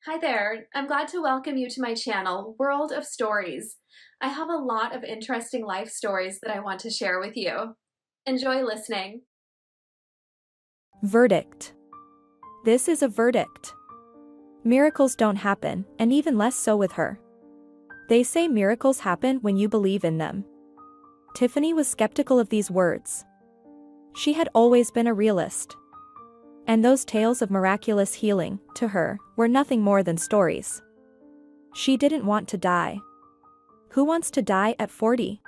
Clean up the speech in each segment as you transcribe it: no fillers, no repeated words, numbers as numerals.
Hi there. I'm glad to welcome you to my channel, World of Stories. I have a lot of interesting life stories that I want to share with you. Enjoy listening. Verdict. This is a verdict. Miracles don't happen, and even less so with her. They say miracles happen when you believe in them. Tiffany was skeptical of these words. She had always been a realist. And those tales of miraculous healing, to her, were nothing more than stories. She didn't want to die. Who wants to die at 40?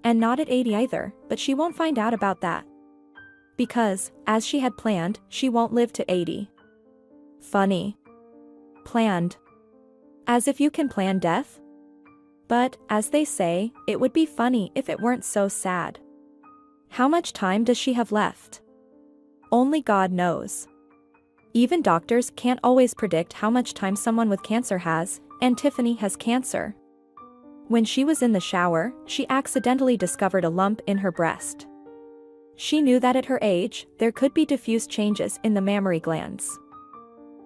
And not at 80 either, but she won't find out about that. Because, as she had planned, she won't live to 80. Funny. Planned. As if you can plan death? But, as they say, it would be funny if it weren't so sad. How much time does she have left? Only God knows. Even doctors can't always predict how much time someone with cancer has, and Tiffany has cancer. When she was in the shower, she accidentally discovered a lump in her breast. She knew that at her age, there could be diffuse changes in the mammary glands.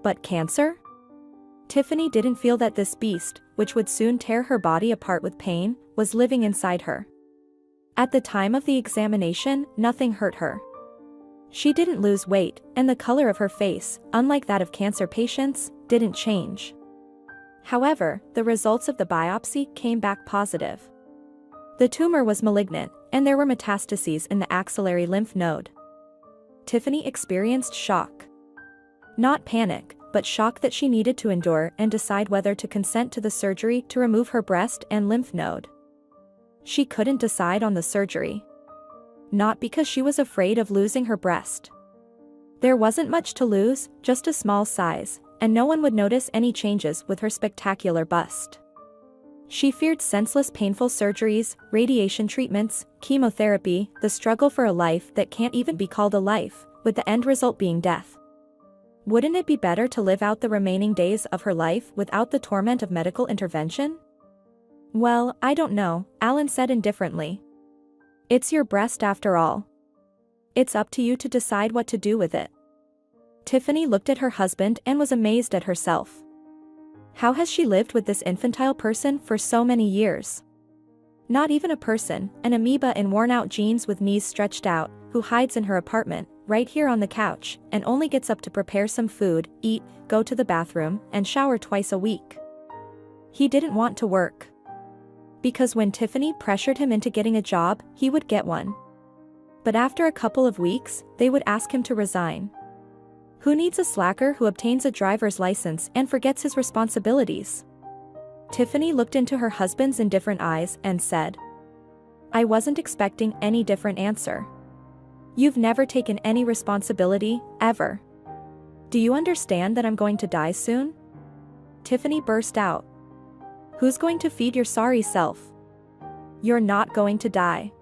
But cancer? Tiffany didn't feel that this beast, which would soon tear her body apart with pain, was living inside her. At the time of the examination, nothing hurt her. She didn't lose weight, and the color of her face, unlike that of cancer patients, didn't change. However, the results of the biopsy came back positive. The tumor was malignant, and there were metastases in the axillary lymph node. Tiffany experienced shock. Not panic, but shock that she needed to endure and decide whether to consent to the surgery to remove her breast and lymph node. She couldn't decide on the surgery. Not because she was afraid of losing her breast. There wasn't much to lose, just a small size, and no one would notice any changes with her spectacular bust. She feared senseless painful surgeries, radiation treatments, chemotherapy, the struggle for a life that can't even be called a life, with the end result being death. Wouldn't it be better to live out the remaining days of her life without the torment of medical intervention? Well, I don't know, Alan said indifferently. It's your breast after all. It's up to you to decide what to do with it. Tiffany looked at her husband and was amazed at herself. How has she lived with this infantile person for so many years? Not even a person, an amoeba in worn-out jeans with knees stretched out, who hides in her apartment, right here on the couch, and only gets up to prepare some food, eat, go to the bathroom, and shower twice a week. He didn't want to work. Because when Tiffany pressured him into getting a job, he would get one. But after a couple of weeks, they would ask him to resign. Who needs a slacker who obtains a driver's license and forgets his responsibilities? Tiffany looked into her husband's indifferent eyes and said, I wasn't expecting any different answer. You've never taken any responsibility, ever. Do you understand that I'm going to die soon? Tiffany burst out. Who's going to feed your sorry self? You're not going to die.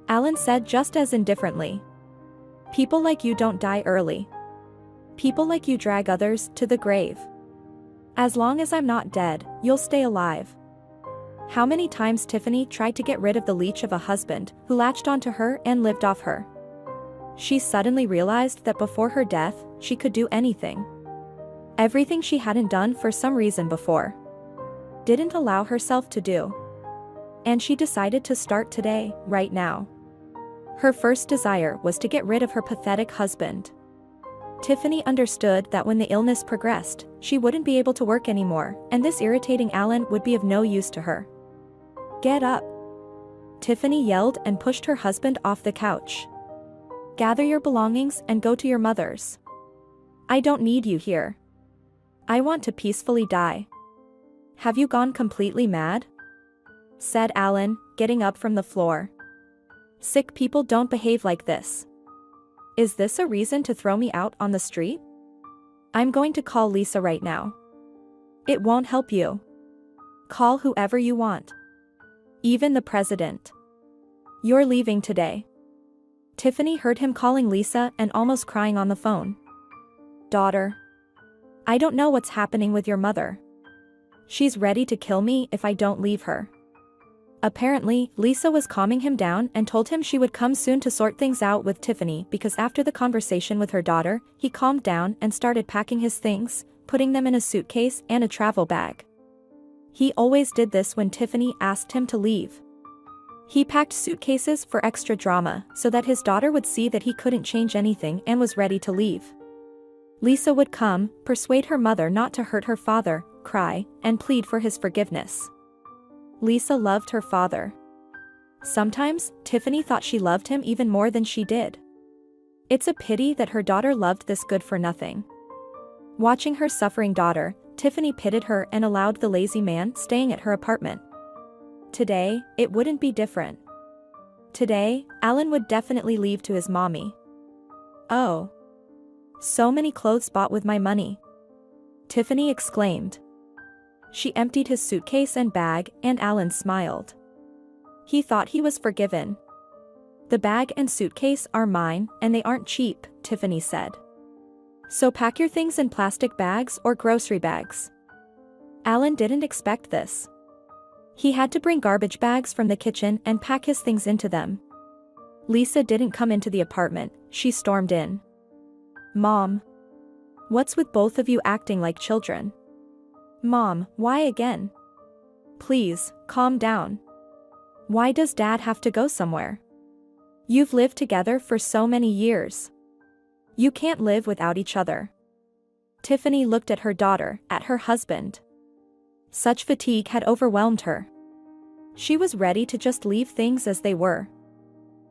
Alan said just as indifferently. People like you don't die early. People like you drag others to the grave. As long as I'm not dead, you'll stay alive. How many times Tiffany tried to get rid of the leech of a husband who latched onto her and lived off her. She suddenly realized that before her death, she could do anything. Everything she hadn't done for some reason before. Didn't allow herself to do. And she decided to start today, right now. Her first desire was to get rid of her pathetic husband. Tiffany understood that when the illness progressed, she wouldn't be able to work anymore, and this irritating Alan would be of no use to her. Get up! Tiffany yelled and pushed her husband off the couch. Gather your belongings and go to your mother's. I don't need you here. I want to peacefully die. Have you gone completely mad? Said Alan, getting up from the floor. Sick people don't behave like this. Is this a reason to throw me out on the street? I'm going to call Lisa right now. It won't help you. Call whoever you want. Even the president. You're leaving today. Tiffany heard him calling Lisa and almost crying on the phone. Daughter. I don't know what's happening with your mother. She's ready to kill me if I don't leave her. Apparently, Lisa was calming him down and told him she would come soon to sort things out with Tiffany because after the conversation with her daughter, he calmed down and started packing his things, putting them in a suitcase and a travel bag. He always did this when Tiffany asked him to leave. He packed suitcases for extra drama so that his daughter would see that he couldn't change anything and was ready to leave. Lisa would come, persuade her mother not to hurt her father, cry, and plead for his forgiveness. Lisa loved her father. Sometimes, Tiffany thought she loved him even more than she did. It's a pity that her daughter loved this good-for-nothing. Watching her suffering daughter, Tiffany pitied her and allowed the lazy man staying at her apartment. Today, it wouldn't be different. Today, Alan would definitely leave to his mommy. Oh. So many clothes bought with my money. Tiffany exclaimed. She emptied his suitcase and bag, and Alan smiled. He thought he was forgiven. The bag and suitcase are mine, and they aren't cheap, Tiffany said. So pack your things in plastic bags or grocery bags. Alan didn't expect this. He had to bring garbage bags from the kitchen and pack his things into them. Lisa didn't come into the apartment, she stormed in. Mom. What's with both of you acting like children? Mom, why again? Please, calm down. Why does Dad have to go somewhere? You've lived together for so many years. You can't live without each other. Tiffany looked at her daughter, at her husband. Such fatigue had overwhelmed her. She was ready to just leave things as they were.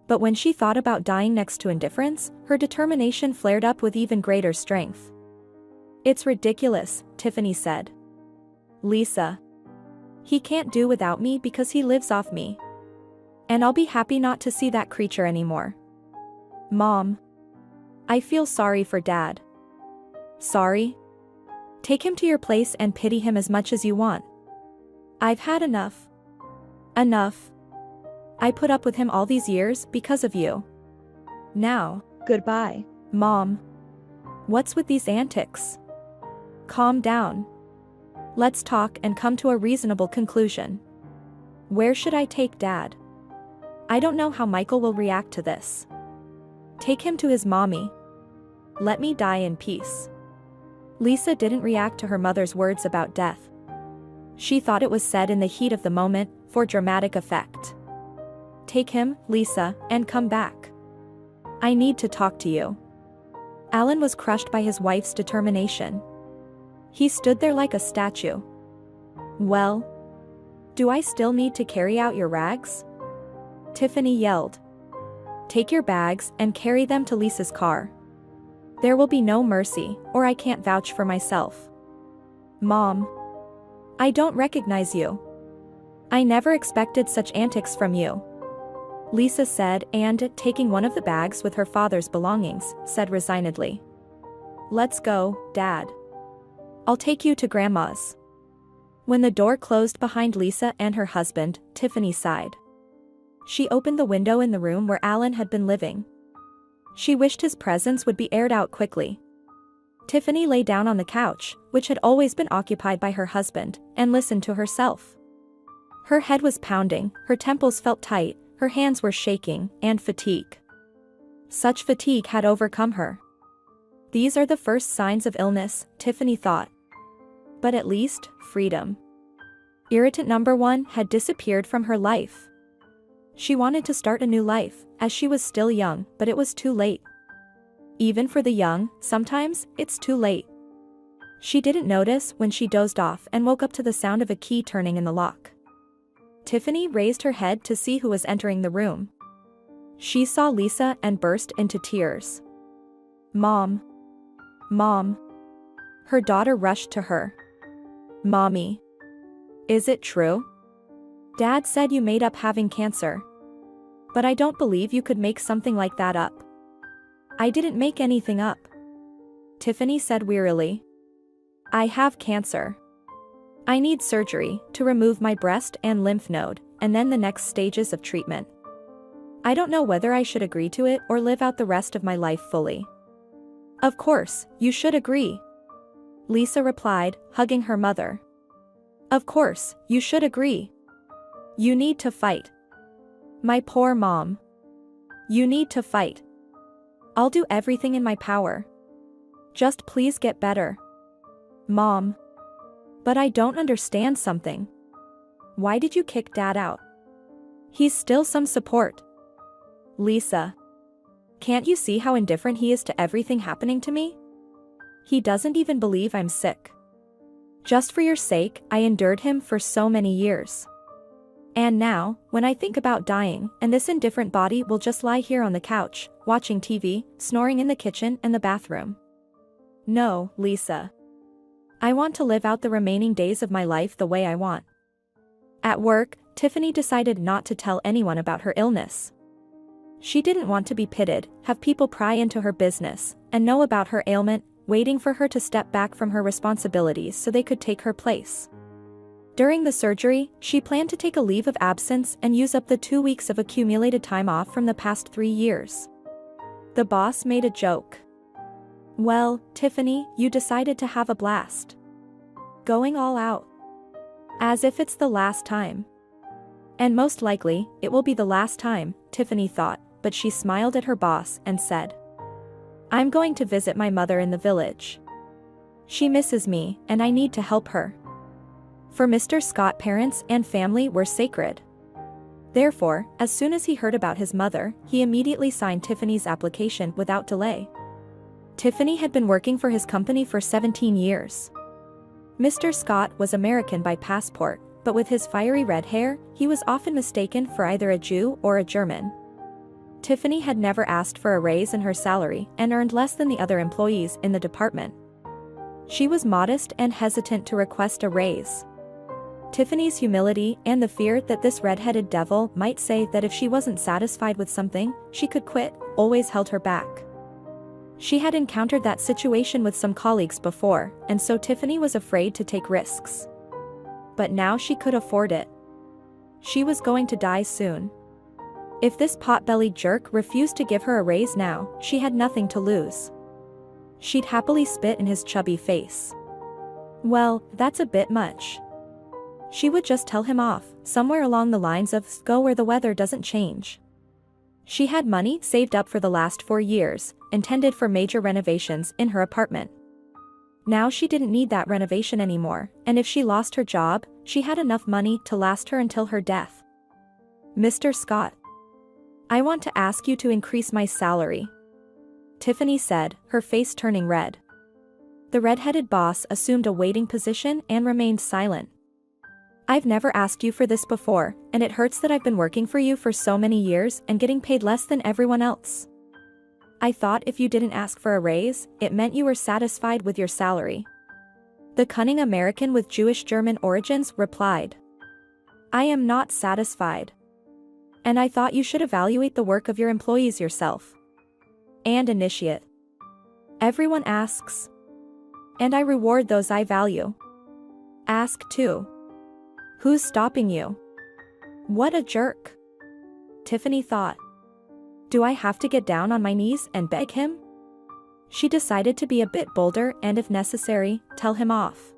But when she thought about dying next to indifference, her determination flared up with even greater strength. It's ridiculous, Tiffany said. Lisa. He can't do without me because he lives off me. And I'll be happy not to see that creature anymore. Mom. I feel sorry for Dad. Sorry? Take him to your place and pity him as much as you want. I've had enough. Enough. I put up with him all these years because of you. Now, goodbye, Mom. What's with these antics? Calm down. Let's talk and come to a reasonable conclusion. Where should I take Dad? I don't know how Michael will react to this. Take him to his mommy. Let me die in peace. Lisa didn't react to her mother's words about death. She thought it was said in the heat of the moment, for dramatic effect. Take him, Lisa, and come back. I need to talk to you. Alan was crushed by his wife's determination. He stood there like a statue. Well? Do I still need to carry out your rags? Tiffany yelled. Take your bags and carry them to Lisa's car. There will be no mercy, or I can't vouch for myself. Mom. I don't recognize you. I never expected such antics from you. Lisa said and, taking one of the bags with her father's belongings, said resignedly. Let's go, Dad. I'll take you to Grandma's. When the door closed behind Lisa and her husband, Tiffany sighed. She opened the window in the room where Alan had been living. She wished his presence would be aired out quickly. Tiffany lay down on the couch, which had always been occupied by her husband, and listened to herself. Her head was pounding, her temples felt tight, her hands were shaking, and fatigue. Such fatigue had overcome her. These are the first signs of illness, Tiffany thought. But at least, freedom. Irritant number 1 had disappeared from her life. She wanted to start a new life, as she was still young, but it was too late. Even for the young, sometimes, it's too late. She didn't notice when she dozed off and woke up to the sound of a key turning in the lock. Tiffany raised her head to see who was entering the room. She saw Lisa and burst into tears. Mom. Mom. Her daughter rushed to her. Mommy. Is it true? Dad said you made up having cancer. But I don't believe you could make something like that up. I didn't make anything up. Tiffany said wearily. I have cancer. I need surgery to remove my breast and lymph node, and then the next stages of treatment. I don't know whether I should agree to it or live out the rest of my life fully. Of course, you should agree. Lisa replied, hugging her mother. Of course, you should agree. You need to fight. My poor mom. You need to fight. I'll do everything in my power. Just please get better. Mom. But I don't understand something. Why did you kick Dad out? He's still some support. Lisa. Can't you see how indifferent he is to everything happening to me? He doesn't even believe I'm sick. Just for your sake, I endured him for so many years. And now, when I think about dying, and this indifferent body will just lie here on the couch, watching TV, snoring in the kitchen and the bathroom. No, Lisa. I want to live out the remaining days of my life the way I want. At work, Tiffany decided not to tell anyone about her illness. She didn't want to be pitted, have people pry into her business, and know about her ailment, waiting for her to step back from her responsibilities so they could take her place. During the surgery, she planned to take a leave of absence and use up the 2 weeks of accumulated time off from the past 3 years. The boss made a joke. Well, Tiffany, you decided to have a blast. Going all out. As if it's the last time. And most likely, it will be the last time, Tiffany thought, but she smiled at her boss and said, I'm going to visit my mother in the village. She misses me, and I need to help her. For Mr. Scott, parents and family were sacred. Therefore, as soon as he heard about his mother, he immediately signed Tiffany's application without delay. Tiffany had been working for his company for 17 years. Mr. Scott was American by passport, but with his fiery red hair, he was often mistaken for either a Jew or a German. Tiffany had never asked for a raise in her salary and earned less than the other employees in the department. She was modest and hesitant to request a raise. Tiffany's humility and the fear that this red-headed devil might say that if she wasn't satisfied with something, she could quit, always held her back. She had encountered that situation with some colleagues before, and so Tiffany was afraid to take risks. But now she could afford it. She was going to die soon. If this pot-bellied jerk refused to give her a raise now, she had nothing to lose. She'd happily spit in his chubby face. Well, that's a bit much. She would just tell him off, somewhere along the lines of, go where the weather doesn't change. She had money saved up for the last 4 years, intended for major renovations in her apartment. Now she didn't need that renovation anymore, and if she lost her job, she had enough money to last her until her death. Mr. Scott. I want to ask you to increase my salary. Tiffany said, her face turning red. The red-headed boss assumed a waiting position and remained silent. I've never asked you for this before, and it hurts that I've been working for you for so many years and getting paid less than everyone else. I thought if you didn't ask for a raise, it meant you were satisfied with your salary. The cunning American with Jewish-German origins replied. I am not satisfied. And I thought you should evaluate the work of your employees yourself. And initiate. Everyone asks. And I reward those I value. Ask too. Who's stopping you? What a jerk. Tiffany thought. Do I have to get down on my knees and beg him? She decided to be a bit bolder and if necessary, tell him off.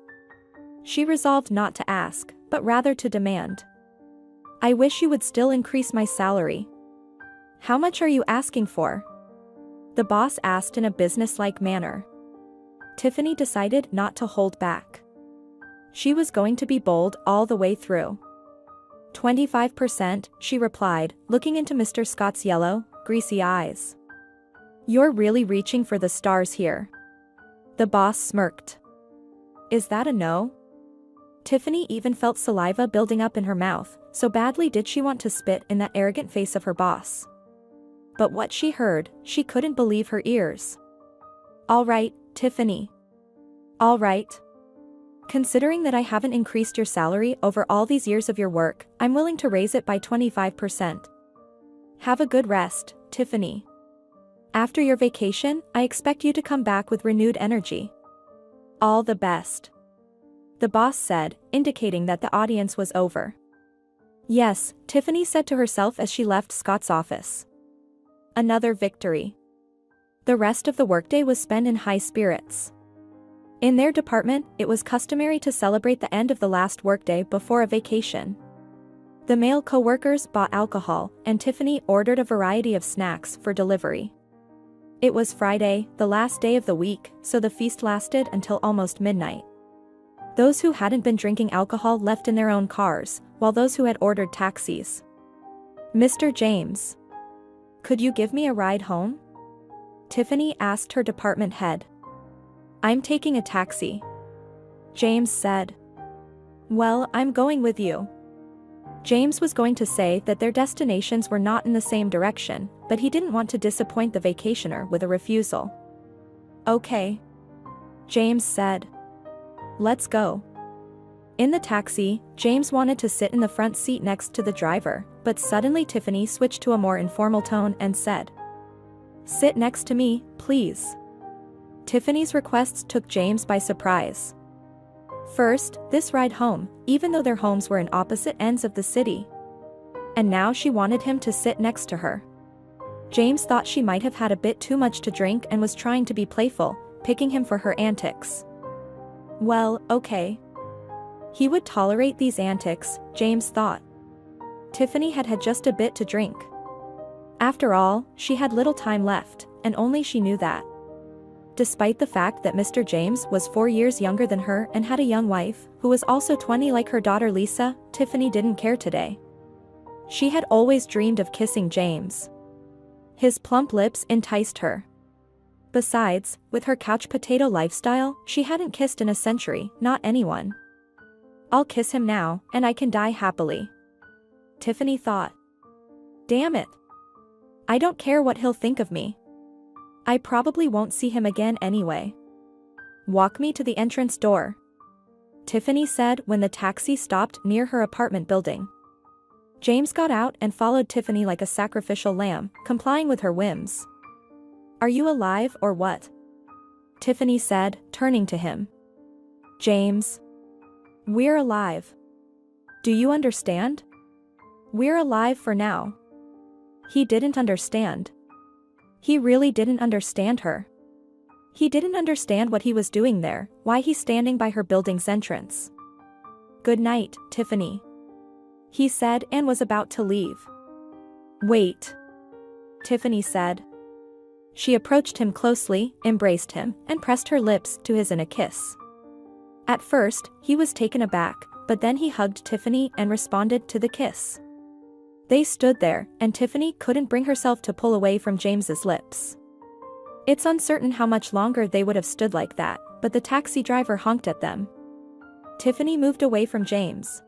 She resolved not to ask, but rather to demand. I wish you would still increase my salary. How much are you asking for? The boss asked in a businesslike manner. Tiffany decided not to hold back. She was going to be bold all the way through. 25%, she replied, looking into Mr. Scott's yellow, greasy eyes. You're really reaching for the stars here. The boss smirked. Is that a no? Tiffany even felt saliva building up in her mouth, so badly did she want to spit in that arrogant face of her boss. But what she heard, she couldn't believe her ears. All right, Tiffany. All right. Considering that I haven't increased your salary over all these years of your work, I'm willing to raise it by 25%. Have a good rest, Tiffany. After your vacation, I expect you to come back with renewed energy. All the best. The boss said, indicating that the audience was over. Yes, Tiffany said to herself as she left Scott's office. Another victory. The rest of the workday was spent in high spirits. In their department, it was customary to celebrate the end of the last workday before a vacation. The male co-workers bought alcohol, and Tiffany ordered a variety of snacks for delivery. It was Friday, the last day of the week, so the feast lasted until almost midnight. Those who hadn't been drinking alcohol left in their own cars, while those who had ordered taxis. "Mr. James, could you give me a ride home?" Tiffany asked her department head. "I'm taking a taxi," James said. "Well, I'm going with you." James was going to say that their destinations were not in the same direction, but he didn't want to disappoint the vacationer with a refusal. "Okay," James said. "Let's go." In the taxi, James wanted to sit in the front seat next to the driver, but suddenly Tiffany switched to a more informal tone and said, "Sit next to me, please." Tiffany's requests took James by surprise. First, this ride home, even though their homes were in opposite ends of the city. And now she wanted him to sit next to her. James thought she might have had a bit too much to drink and was trying to be playful, picking him for her antics. Well, okay. He would tolerate these antics, James thought. Tiffany had had just a bit to drink. After all, she had little time left, and only she knew that. Despite the fact that Mr. James was 4 years younger than her and had a young wife, who was also 20 like her daughter Lisa, Tiffany didn't care today. She had always dreamed of kissing James. His plump lips enticed her. Besides, with her couch potato lifestyle, she hadn't kissed in a century, not anyone. "I'll kiss him now, and I can die happily," Tiffany thought. "Damn it. I don't care what he'll think of me. I probably won't see him again anyway. Walk me to the entrance door," Tiffany said when the taxi stopped near her apartment building. James got out and followed Tiffany like a sacrificial lamb, complying with her whims. "Are you alive or what?" Tiffany said, turning to him. "James. We're alive. Do you understand? We're alive for now." He didn't understand. He really didn't understand her. He didn't understand what he was doing there, why he's standing by her building's entrance. "Good night, Tiffany," he said and was about to leave. "Wait," Tiffany said. She approached him closely, embraced him, and pressed her lips to his in a kiss. At first, he was taken aback, but then he hugged Tiffany and responded to the kiss. They stood there, and Tiffany couldn't bring herself to pull away from James's lips. It's uncertain how much longer they would have stood like that, but the taxi driver honked at them. Tiffany moved away from James.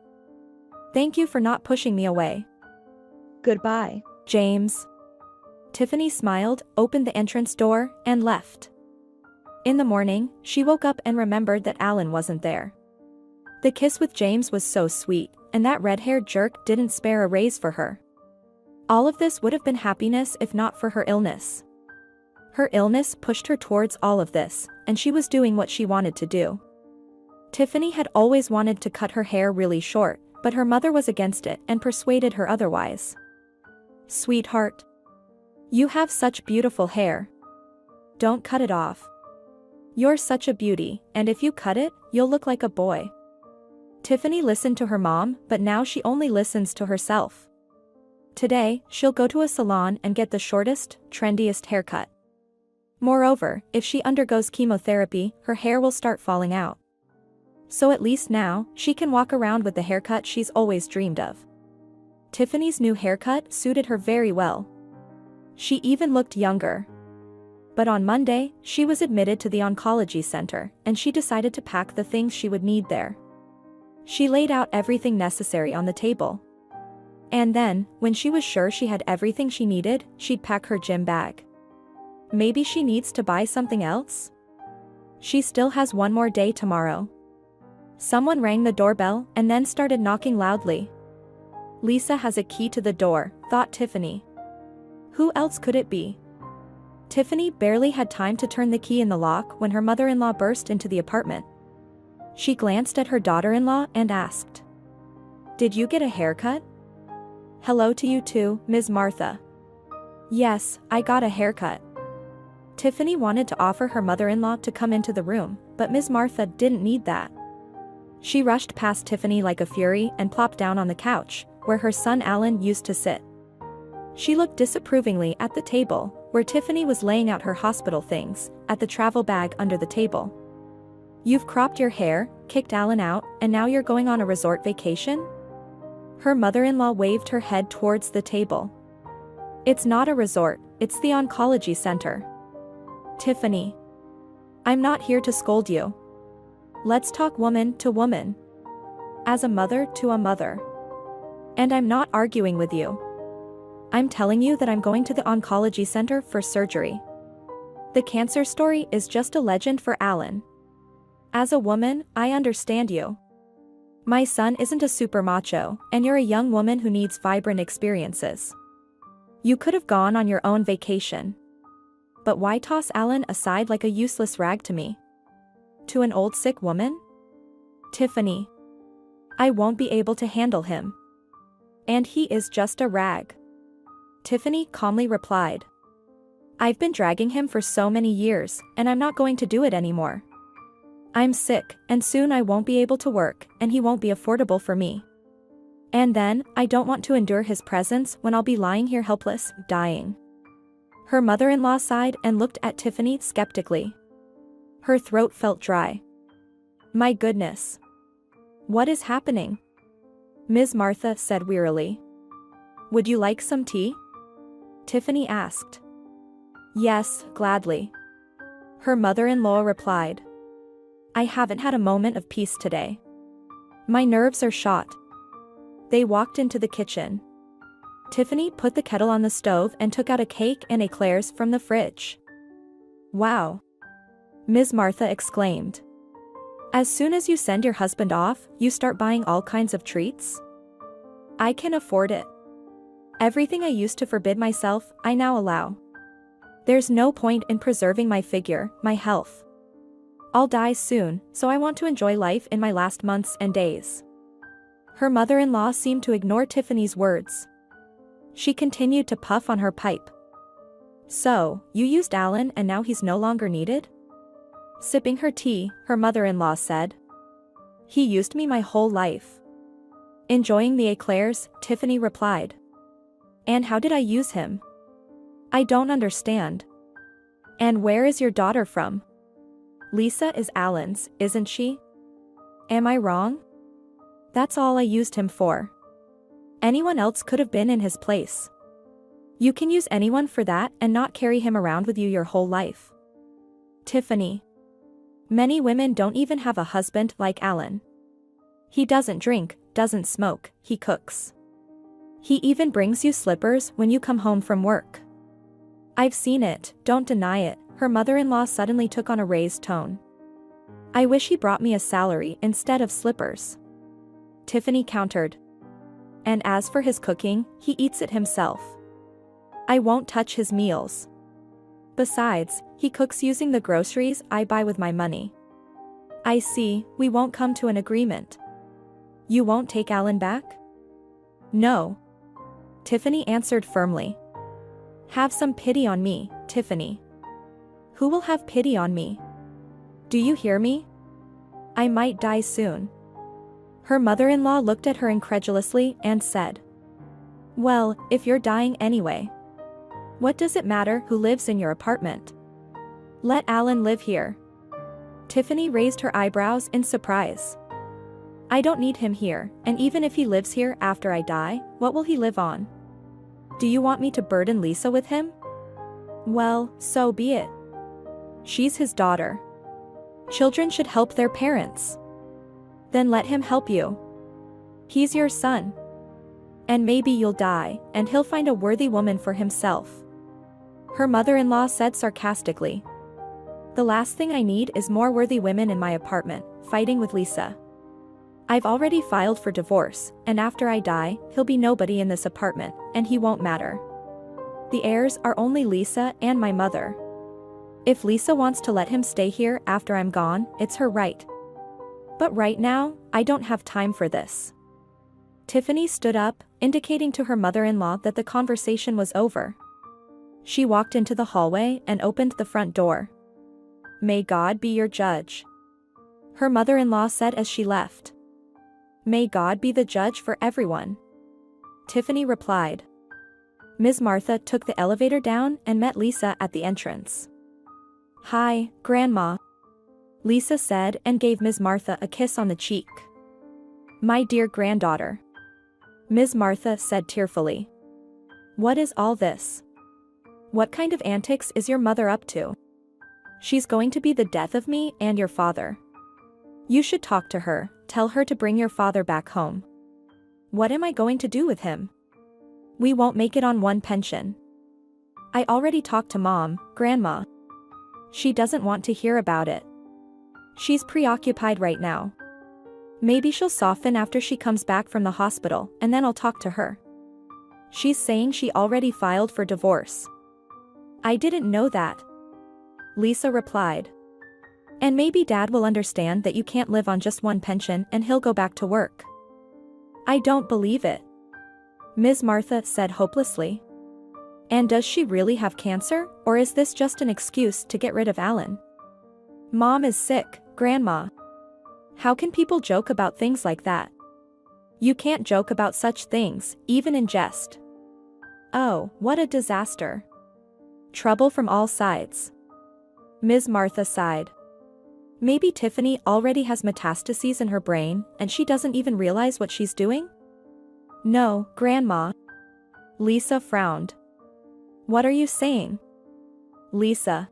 "Thank you for not pushing me away." "Goodbye, James." Tiffany smiled, opened the entrance door, and left. In the morning, she woke up and remembered that Alan wasn't there. The kiss with James was so sweet, and that red-haired jerk didn't spare a raise for her. All of this would have been happiness if not for her illness. Her illness pushed her towards all of this, and she was doing what she wanted to do. Tiffany had always wanted to cut her hair really short, but her mother was against it and persuaded her otherwise. "Sweetheart, you have such beautiful hair. Don't cut it off. You're such a beauty, and if you cut it, you'll look like a boy." Tiffany listened to her mom, but now she only listens to herself. Today, she'll go to a salon and get the shortest, trendiest haircut. Moreover, if she undergoes chemotherapy, her hair will start falling out. So at least now, she can walk around with the haircut she's always dreamed of. Tiffany's new haircut suited her very well. She even looked younger. But on Monday, she was admitted to the oncology center, and she decided to pack the things she would need there. She laid out everything necessary on the table. And then, when she was sure she had everything she needed, she'd pack her gym bag. Maybe she needs to buy something else? She still has one more day tomorrow. Someone rang the doorbell and then started knocking loudly. Lisa has a key to the door, thought Tiffany. Who else could it be? Tiffany barely had time to turn the key in the lock when her mother-in-law burst into the apartment. She glanced at her daughter-in-law and asked, "Did you get a haircut?" "Hello to you too, Ms. Martha." "Yes, I got a haircut." Tiffany wanted to offer her mother-in-law to come into the room, but Ms. Martha didn't need that. She rushed past Tiffany like a fury and plopped down on the couch, where her son Alan used to sit. She looked disapprovingly at the table, where Tiffany was laying out her hospital things, at the travel bag under the table. You've cropped your hair, kicked Alan out, and now you're going on a resort vacation? Her mother-in-law waved her head towards the table. It's not a resort, it's the oncology center. Tiffany. I'm not here to scold you. Let's talk woman to woman. As a mother to a mother. And I'm not arguing with you. I'm telling you that I'm going to the oncology center for surgery. The cancer story is just a legend for Alan. As a woman, I understand you. My son isn't a super macho, and you're a young woman who needs vibrant experiences. You could have gone on your own vacation. But why toss Alan aside like a useless rag to me? To an old sick woman? Tiffany. I won't be able to handle him. And he is just a rag. Tiffany calmly replied. I've been dragging him for so many years, and I'm not going to do it anymore. I'm sick, and soon I won't be able to work, and he won't be affordable for me. And then, I don't want to endure his presence when I'll be lying here helpless, dying. Her mother-in-law sighed and looked at Tiffany skeptically. Her throat felt dry. My goodness. What is happening? Ms. Martha said wearily. Would you like some tea? Tiffany asked. Yes, gladly. Her mother-in-law replied. I haven't had a moment of peace today. My nerves are shot. They walked into the kitchen. Tiffany put the kettle on the stove and took out a cake and eclairs from the fridge. Wow! Ms. Martha exclaimed. As soon as you send your husband off, you start buying all kinds of treats? I can afford it. Everything I used to forbid myself, I now allow. There's no point in preserving my figure, my health. I'll die soon, so I want to enjoy life in my last months and days. Her mother-in-law seemed to ignore Tiffany's words. She continued to puff on her pipe. So, you used Alan and now he's no longer needed? Sipping her tea, her mother-in-law said. He used me my whole life. Enjoying the eclairs, Tiffany replied. And how did I use him? I don't understand. And where is your daughter from? Lisa is Alan's, isn't she? Am I wrong? That's all I used him for. Anyone else could have been in his place. You can use anyone for that and not carry him around with you your whole life. Tiffany. Many women don't even have a husband like Alan. He doesn't drink, doesn't smoke, he cooks. He even brings you slippers when you come home from work. I've seen it, don't deny it, her mother-in-law suddenly took on a raised tone. I wish he brought me a salary instead of slippers. Tiffany countered. And as for his cooking, he eats it himself. I won't touch his meals. Besides, he cooks using the groceries I buy with my money. I see, we won't come to an agreement. You won't take Alan back? No. Tiffany answered firmly. Have some pity on me, Tiffany. Who will have pity on me? Do you hear me? I might die soon. Her mother-in-law looked at her incredulously and said. Well, if you're dying anyway. What does it matter who lives in your apartment? Let Alan live here. Tiffany raised her eyebrows in surprise. I don't need him here, and even if he lives here after I die, what will he live on? Do you want me to burden Lisa with him? Well, so be it. She's his daughter. Children should help their parents. Then let him help you. He's your son. And maybe you'll die, and he'll find a worthy woman for himself. Her mother-in-law said sarcastically. The last thing I need is more worthy women in my apartment, fighting with Lisa. I've already filed for divorce, and after I die, he'll be nobody in this apartment, and he won't matter. The heirs are only Lisa and my mother. If Lisa wants to let him stay here after I'm gone, it's her right. But right now, I don't have time for this. Tiffany stood up, indicating to her mother-in-law that the conversation was over. She walked into the hallway and opened the front door. May God be your judge. Her mother-in-law said as she left. May God be the judge for everyone. Tiffany replied. Ms. Martha took the elevator down and met Lisa at the entrance. Hi, Grandma. Lisa said and gave Ms. Martha a kiss on the cheek. My dear granddaughter. Ms. Martha said tearfully. What is all this? What kind of antics is your mother up to? She's going to be the death of me and your father. You should talk to her, tell her to bring your father back home. What am I going to do with him? We won't make it on one pension. I already talked to Mom, Grandma. She doesn't want to hear about it. She's preoccupied right now. Maybe she'll soften after she comes back from the hospital, and then I'll talk to her. She's saying she already filed for divorce. I didn't know that. Lisa replied. And maybe Dad will understand that you can't live on just one pension and he'll go back to work. I don't believe it. Ms. Martha said hopelessly. And does she really have cancer, or is this just an excuse to get rid of Alan? Mom is sick, Grandma. How can people joke about things like that? You can't joke about such things, even in jest. Oh, what a disaster. Trouble from all sides. Ms. Martha sighed. Maybe Tiffany already has metastases in her brain and she doesn't even realize what she's doing? No, Grandma. Lisa frowned. What are you saying? Lisa.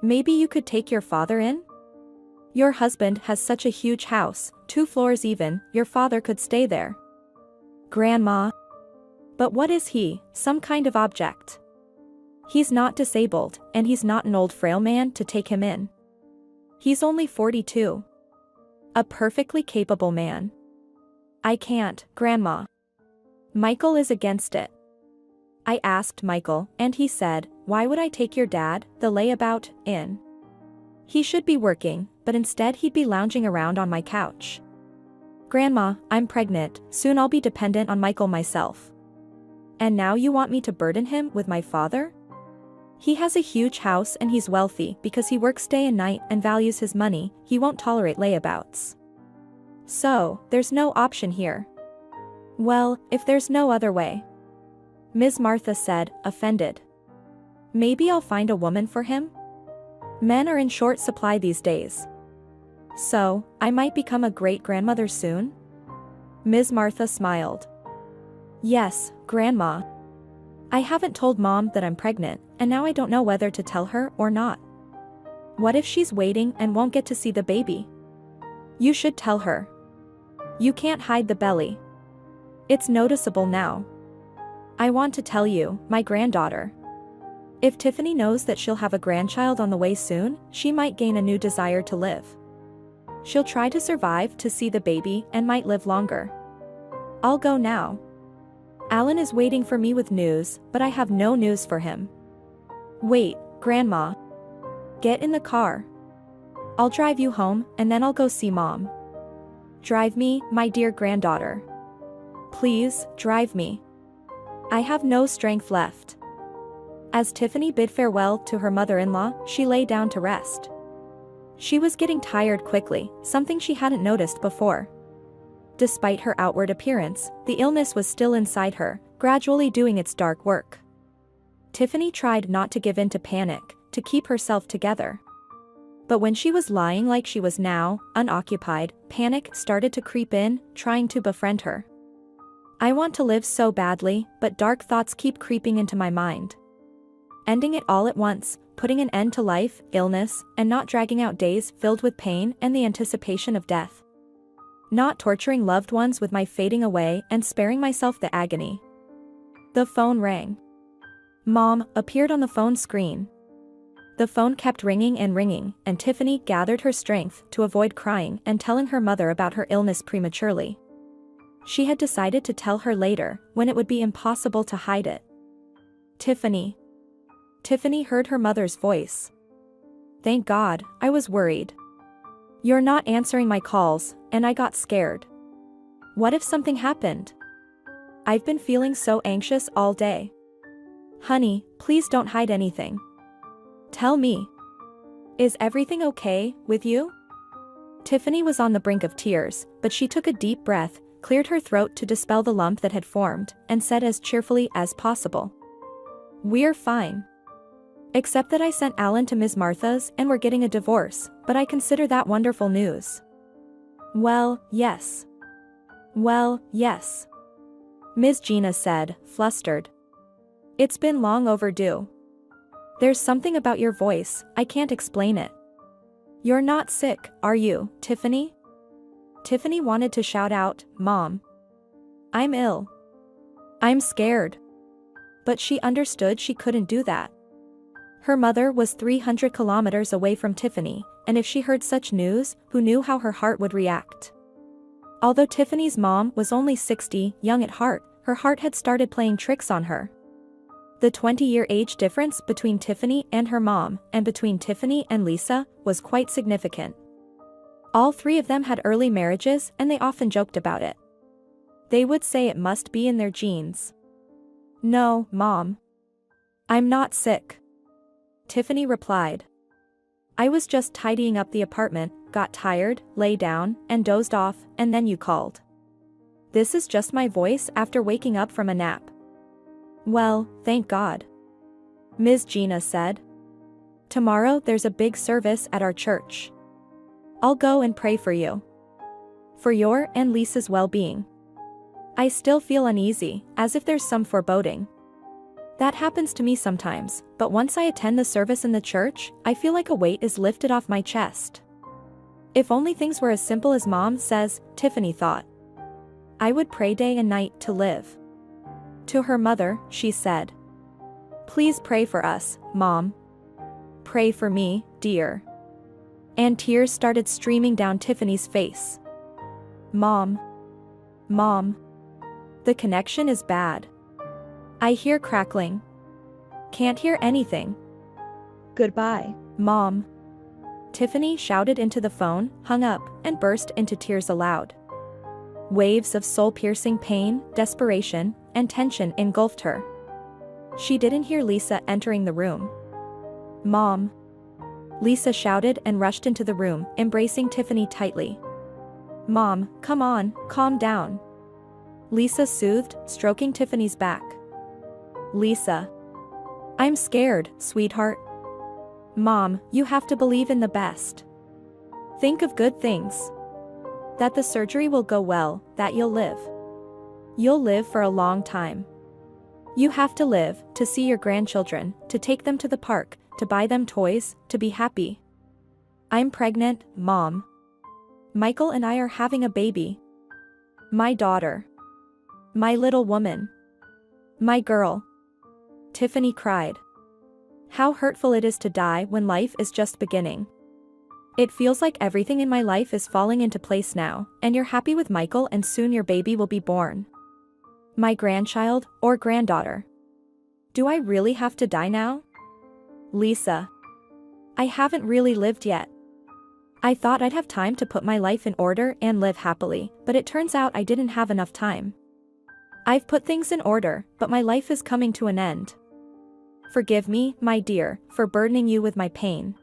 Maybe you could take your father in? Your husband has such a huge house, 2 floors even, your father could stay there. Grandma. But what is he, some kind of object? He's not disabled, and he's not an old frail man to take him in. He's only 42. A perfectly capable man. I can't, Grandma. Michael is against it. I asked Michael, and he said, why would I take your dad, the layabout, in? He should be working, but instead he'd be lounging around on my couch. Grandma, I'm pregnant, soon I'll be dependent on Michael myself. And now you want me to burden him with my father? He has a huge house and he's wealthy because he works day and night and values his money, he won't tolerate layabouts. So, there's no option here. Well, if there's no other way. Ms. Martha said, offended. Maybe I'll find a woman for him? Men are in short supply these days. So, I might become a great-grandmother soon? Ms. Martha smiled. Yes, Grandma. I haven't told Mom that I'm pregnant, and now I don't know whether to tell her or not. What if she's waiting and won't get to see the baby? You should tell her. You can't hide the belly. It's noticeable now. I want to tell you, my granddaughter. If Tiffany knows that she'll have a grandchild on the way soon, she might gain a new desire to live. She'll try to survive to see the baby and might live longer. I'll go now. Alan is waiting for me with news, but I have no news for him. Wait, Grandma. Get in the car. I'll drive you home, and then I'll go see Mom. Drive me, my dear granddaughter. Please, drive me. I have no strength left. As Tiffany bid farewell to her mother-in-law, she lay down to rest. She was getting tired quickly, something she hadn't noticed before. Despite her outward appearance, the illness was still inside her, gradually doing its dark work. Tiffany tried not to give in to panic, to keep herself together. But when she was lying like she was now, unoccupied, panic started to creep in, trying to befriend her. I want to live so badly, but dark thoughts keep creeping into my mind. Ending it all at once, putting an end to life, illness, and not dragging out days filled with pain and the anticipation of death. Not torturing loved ones with my fading away and sparing myself the agony. The phone rang. Mom appeared on the phone screen. The phone kept ringing, and Tiffany gathered her strength to avoid crying and telling her mother about her illness prematurely. She had decided to tell her later, when it would be impossible to hide it. Tiffany. Tiffany heard her mother's voice. Thank God, I was worried. You're not answering my calls, and I got scared. What if something happened? I've been feeling so anxious all day. Honey, please don't hide anything. Tell me. Is everything okay with you? Tiffany was on the brink of tears, but she took a deep breath, cleared her throat to dispel the lump that had formed, and said as cheerfully as possible. We're fine. Except that I sent Alan to Ms. Martha's and we're getting a divorce, but I consider that wonderful news. Well, yes. Well, yes. Ms. Gina said, flustered. It's been long overdue. There's something about your voice, I can't explain it. You're not sick, are you, Tiffany? Tiffany wanted to shout out, Mom. I'm ill. I'm scared. But she understood she couldn't do that. Her mother was 300 kilometers away from Tiffany, and if she heard such news, who knew how her heart would react? Although Tiffany's mom was only 60, young at heart, her heart had started playing tricks on her. The 20-year age difference between Tiffany and her mom, and between Tiffany and Lisa, was quite significant. All three of them had early marriages and they often joked about it. They would say it must be in their genes. No, Mom. I'm not sick. Tiffany replied. I was just tidying up the apartment, got tired, lay down, and dozed off, and then you called. This is just my voice after waking up from a nap. Well, thank God. Ms. Gina said. Tomorrow there's a big service at our church. I'll go and pray for you. For your and Lisa's well-being. I still feel uneasy, as if there's some foreboding. That happens to me sometimes, but once I attend the service in the church, I feel like a weight is lifted off my chest. If only things were as simple as Mom says, Tiffany thought. I would pray day and night to live. To her mother, she said. Please pray for us, Mom. Pray for me, dear. And tears started streaming down Tiffany's face. Mom. Mom. The connection is bad. I hear crackling. Can't hear anything. Goodbye, Mom. Tiffany shouted into the phone, hung up, and burst into tears aloud. Waves of soul-piercing pain, desperation, and tension engulfed her. She didn't hear Lisa entering the room. Mom. Lisa shouted and rushed into the room, embracing Tiffany tightly. Mom, come on, calm down. Lisa soothed, stroking Tiffany's back. Lisa. I'm scared, sweetheart. Mom, you have to believe in the best. Think of good things. That the surgery will go well, that you'll live. You'll live for a long time. You have to live, to see your grandchildren, to take them to the park, to buy them toys, to be happy. I'm pregnant, Mom. Michael and I are having a baby. My daughter. My little woman. My girl. Tiffany cried. How hurtful it is to die when life is just beginning. It feels like everything in my life is falling into place now, and you're happy with Michael and soon your baby will be born. My grandchild, or granddaughter. Do I really have to die now? Lisa. I haven't really lived yet. I thought I'd have time to put my life in order and live happily, but it turns out I didn't have enough time. I've put things in order, but my life is coming to an end. Forgive me, my dear, for burdening you with my pain.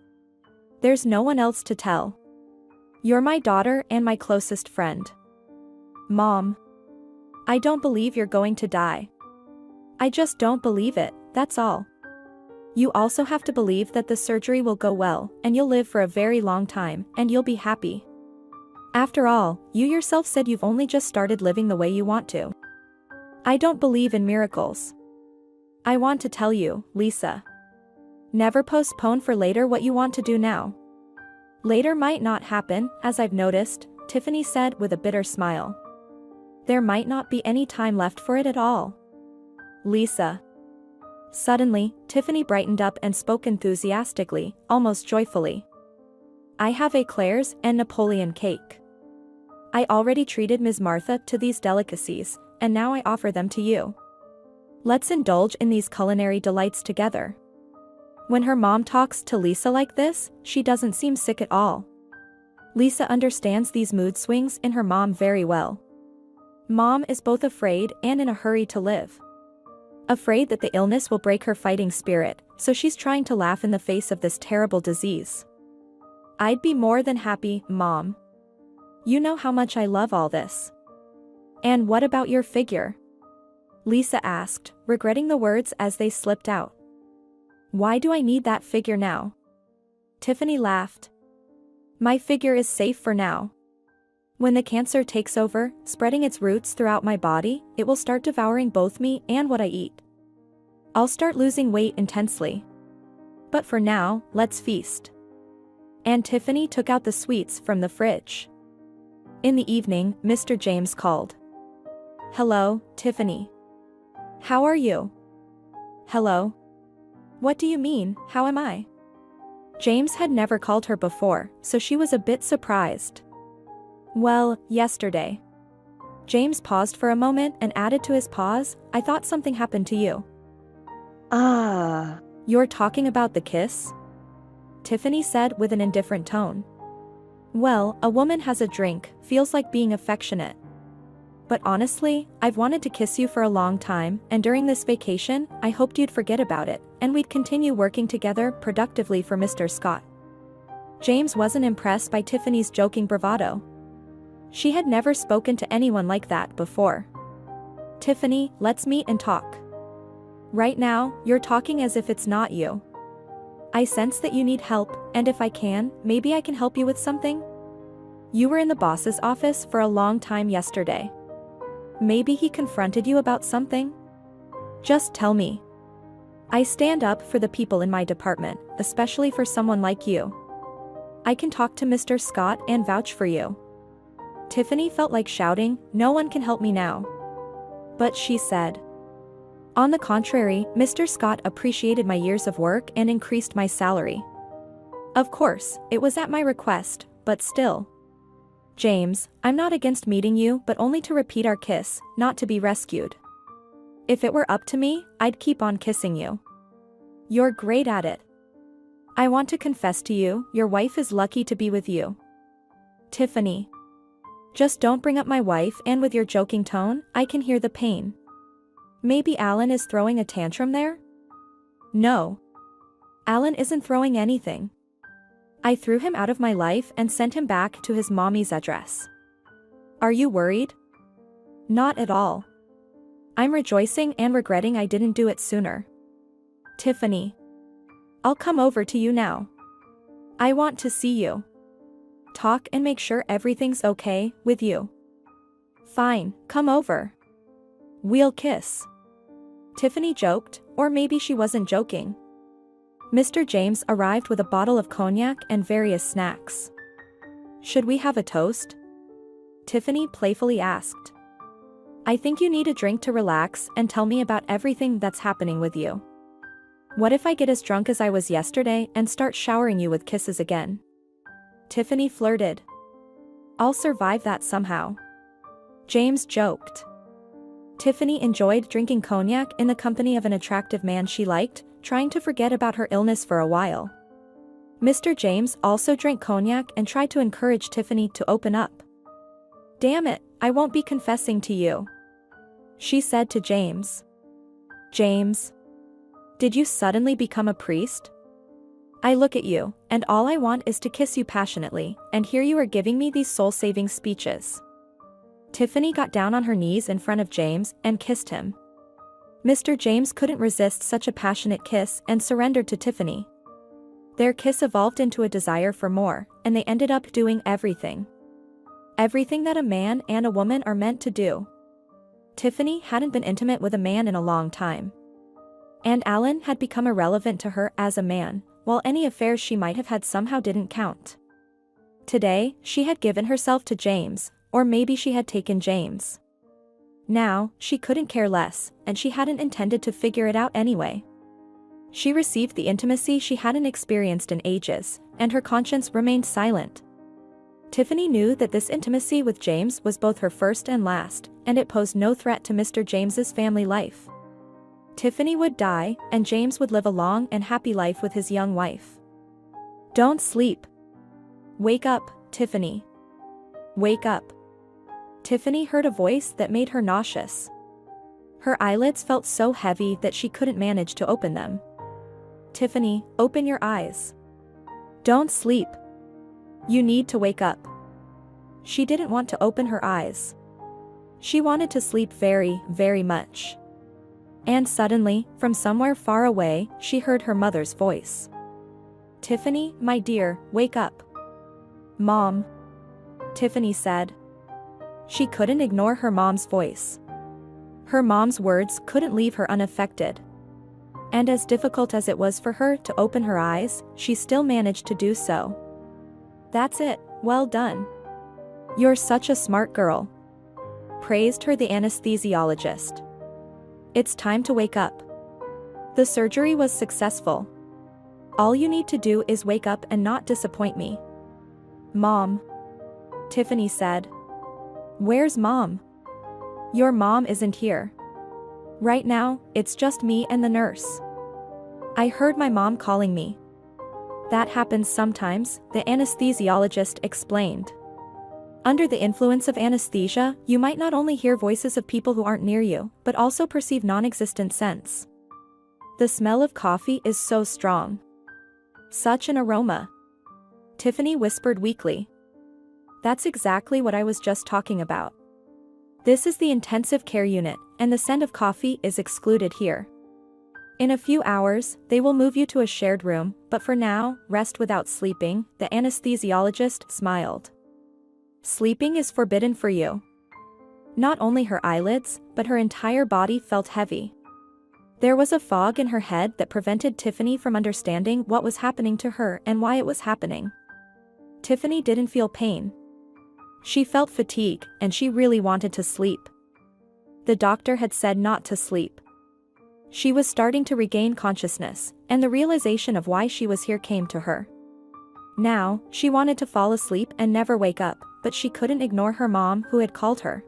There's no one else to tell. You're my daughter and my closest friend. Mom. I don't believe you're going to die. I just don't believe it, that's all. You also have to believe that the surgery will go well, and you'll live for a very long time, and you'll be happy. After all, you yourself said you've only just started living the way you want to. I don't believe in miracles. I want to tell you, Lisa. Never postpone for later what you want to do now. Later might not happen, as I've noticed, Tiffany said with a bitter smile. There might not be any time left for it at all. Lisa. Suddenly, Tiffany brightened up and spoke enthusiastically, almost joyfully. I have eclairs and Napoleon cake. I already treated Ms. Martha to these delicacies, and now I offer them to you. Let's indulge in these culinary delights together. When her mom talks to Lisa like this, she doesn't seem sick at all. Lisa understands these mood swings in her mom very well. Mom is both afraid and in a hurry to live. Afraid that the illness will break her fighting spirit, so she's trying to laugh in the face of this terrible disease. I'd be more than happy, Mom. You know how much I love all this. And what about your figure? Lisa asked, regretting the words as they slipped out. Why do I need that figure now? Tiffany laughed. My figure is safe for now. When the cancer takes over, spreading its roots throughout my body, it will start devouring both me and what I eat. I'll start losing weight intensely. But for now, let's feast. And Tiffany took out the sweets from the fridge. In the evening, Mr. James called. Hello, Tiffany. How are you? Hello. What do you mean, how am I? James had never called her before, so she was a bit surprised. Well, yesterday. James paused for a moment and added to his pause, I thought something happened to you. Ah. You're talking about the kiss? Tiffany said with an indifferent tone. Well, a woman has a drink, feels like being affectionate. But honestly, I've wanted to kiss you for a long time, and during this vacation, I hoped you'd forget about it, and we'd continue working together productively for Mr. Scott. James wasn't impressed by Tiffany's joking bravado. She had never spoken to anyone like that before. Tiffany, let's meet and talk. Right now, you're talking as if it's not you. I sense that you need help, and if I can, maybe I can help you with something? You were in the boss's office for a long time yesterday. Maybe he confronted you about something? Just tell me. I stand up for the people in my department, especially for someone like you. I can talk to Mr. Scott and vouch for you. Tiffany felt like shouting, no one can help me now. But she said. On the contrary, Mr. Scott appreciated my years of work and increased my salary. Of course, it was at my request, but still. James, I'm not against meeting you, but only to repeat our kiss, not to be rescued. If it were up to me, I'd keep on kissing you. You're great at it. I want to confess to you, your wife is lucky to be with you. Tiffany. Just don't bring up my wife, and with your joking tone, I can hear the pain. Maybe Alan is throwing a tantrum there? No. Alan isn't throwing anything. I threw him out of my life and sent him back to his mommy's address. Are you worried? Not at all. I'm rejoicing and regretting I didn't do it sooner. Tiffany. I'll come over to you now. I want to see you. Talk and make sure everything's okay with you. Fine, come over. We'll kiss. Tiffany joked, or maybe she wasn't joking. Mr. James arrived with a bottle of cognac and various snacks. Should we have a toast? Tiffany playfully asked. I think you need a drink to relax and tell me about everything that's happening with you. What if I get as drunk as I was yesterday and start showering you with kisses again? Tiffany flirted. I'll survive that somehow. James joked. Tiffany enjoyed drinking cognac in the company of an attractive man she liked, trying to forget about her illness for a while. Mr. James also drank cognac and tried to encourage Tiffany to open up. Damn it, I won't be confessing to you, she said to James. James. Did you suddenly become a priest? I look at you, and all I want is to kiss you passionately, and here you are giving me these soul-saving speeches. Tiffany got down on her knees in front of James and kissed him. Mr. James couldn't resist such a passionate kiss and surrendered to Tiffany. Their kiss evolved into a desire for more, and they ended up doing everything. Everything that a man and a woman are meant to do. Tiffany hadn't been intimate with a man in a long time. And Alan had become irrelevant to her as a man, while any affairs she might have had somehow didn't count. Today, she had given herself to James, or maybe she had taken James. Now, she couldn't care less, and she hadn't intended to figure it out anyway. She received the intimacy she hadn't experienced in ages, and her conscience remained silent. Tiffany knew that this intimacy with James was both her first and last, and it posed no threat to Mr. James's family life. Tiffany would die, and James would live a long and happy life with his young wife. Don't sleep. Wake up, Tiffany. Wake up. Tiffany heard a voice that made her nauseous. Her eyelids felt so heavy that she couldn't manage to open them. Tiffany, open your eyes. Don't sleep. You need to wake up. She didn't want to open her eyes. She wanted to sleep very, very much. And suddenly, from somewhere far away, she heard her mother's voice. "Tiffany, my dear, wake up." "Mom," Tiffany said. She couldn't ignore her mom's voice. Her mom's words couldn't leave her unaffected. And as difficult as it was for her to open her eyes, she still managed to do so. "That's it, well done. You're such a smart girl," praised her the anesthesiologist. "It's time to wake up. The surgery was successful. All you need to do is wake up and not disappoint me." "Mom," Tiffany said. "Where's Mom?" "Your mom isn't here. Right now, it's just me and the nurse. I heard my mom calling me." "That happens sometimes," the anesthesiologist explained. "Under the influence of anesthesia, you might not only hear voices of people who aren't near you, but also perceive non-existent scents. The smell of coffee is so strong. Such an aroma," Tiffany whispered weakly. "That's exactly what I was just talking about. This is the intensive care unit, and the scent of coffee is excluded here. In a few hours, they will move you to a shared room, but for now, rest without sleeping," the anesthesiologist smiled. "Sleeping is forbidden for you." Not only her eyelids, but her entire body felt heavy. There was a fog in her head that prevented Tiffany from understanding what was happening to her and why it was happening. Tiffany didn't feel pain. She felt fatigue, and she really wanted to sleep. The doctor had said not to sleep. She was starting to regain consciousness, and the realization of why she was here came to her. Now, she wanted to fall asleep and never wake up, but she couldn't ignore her mom who had called her.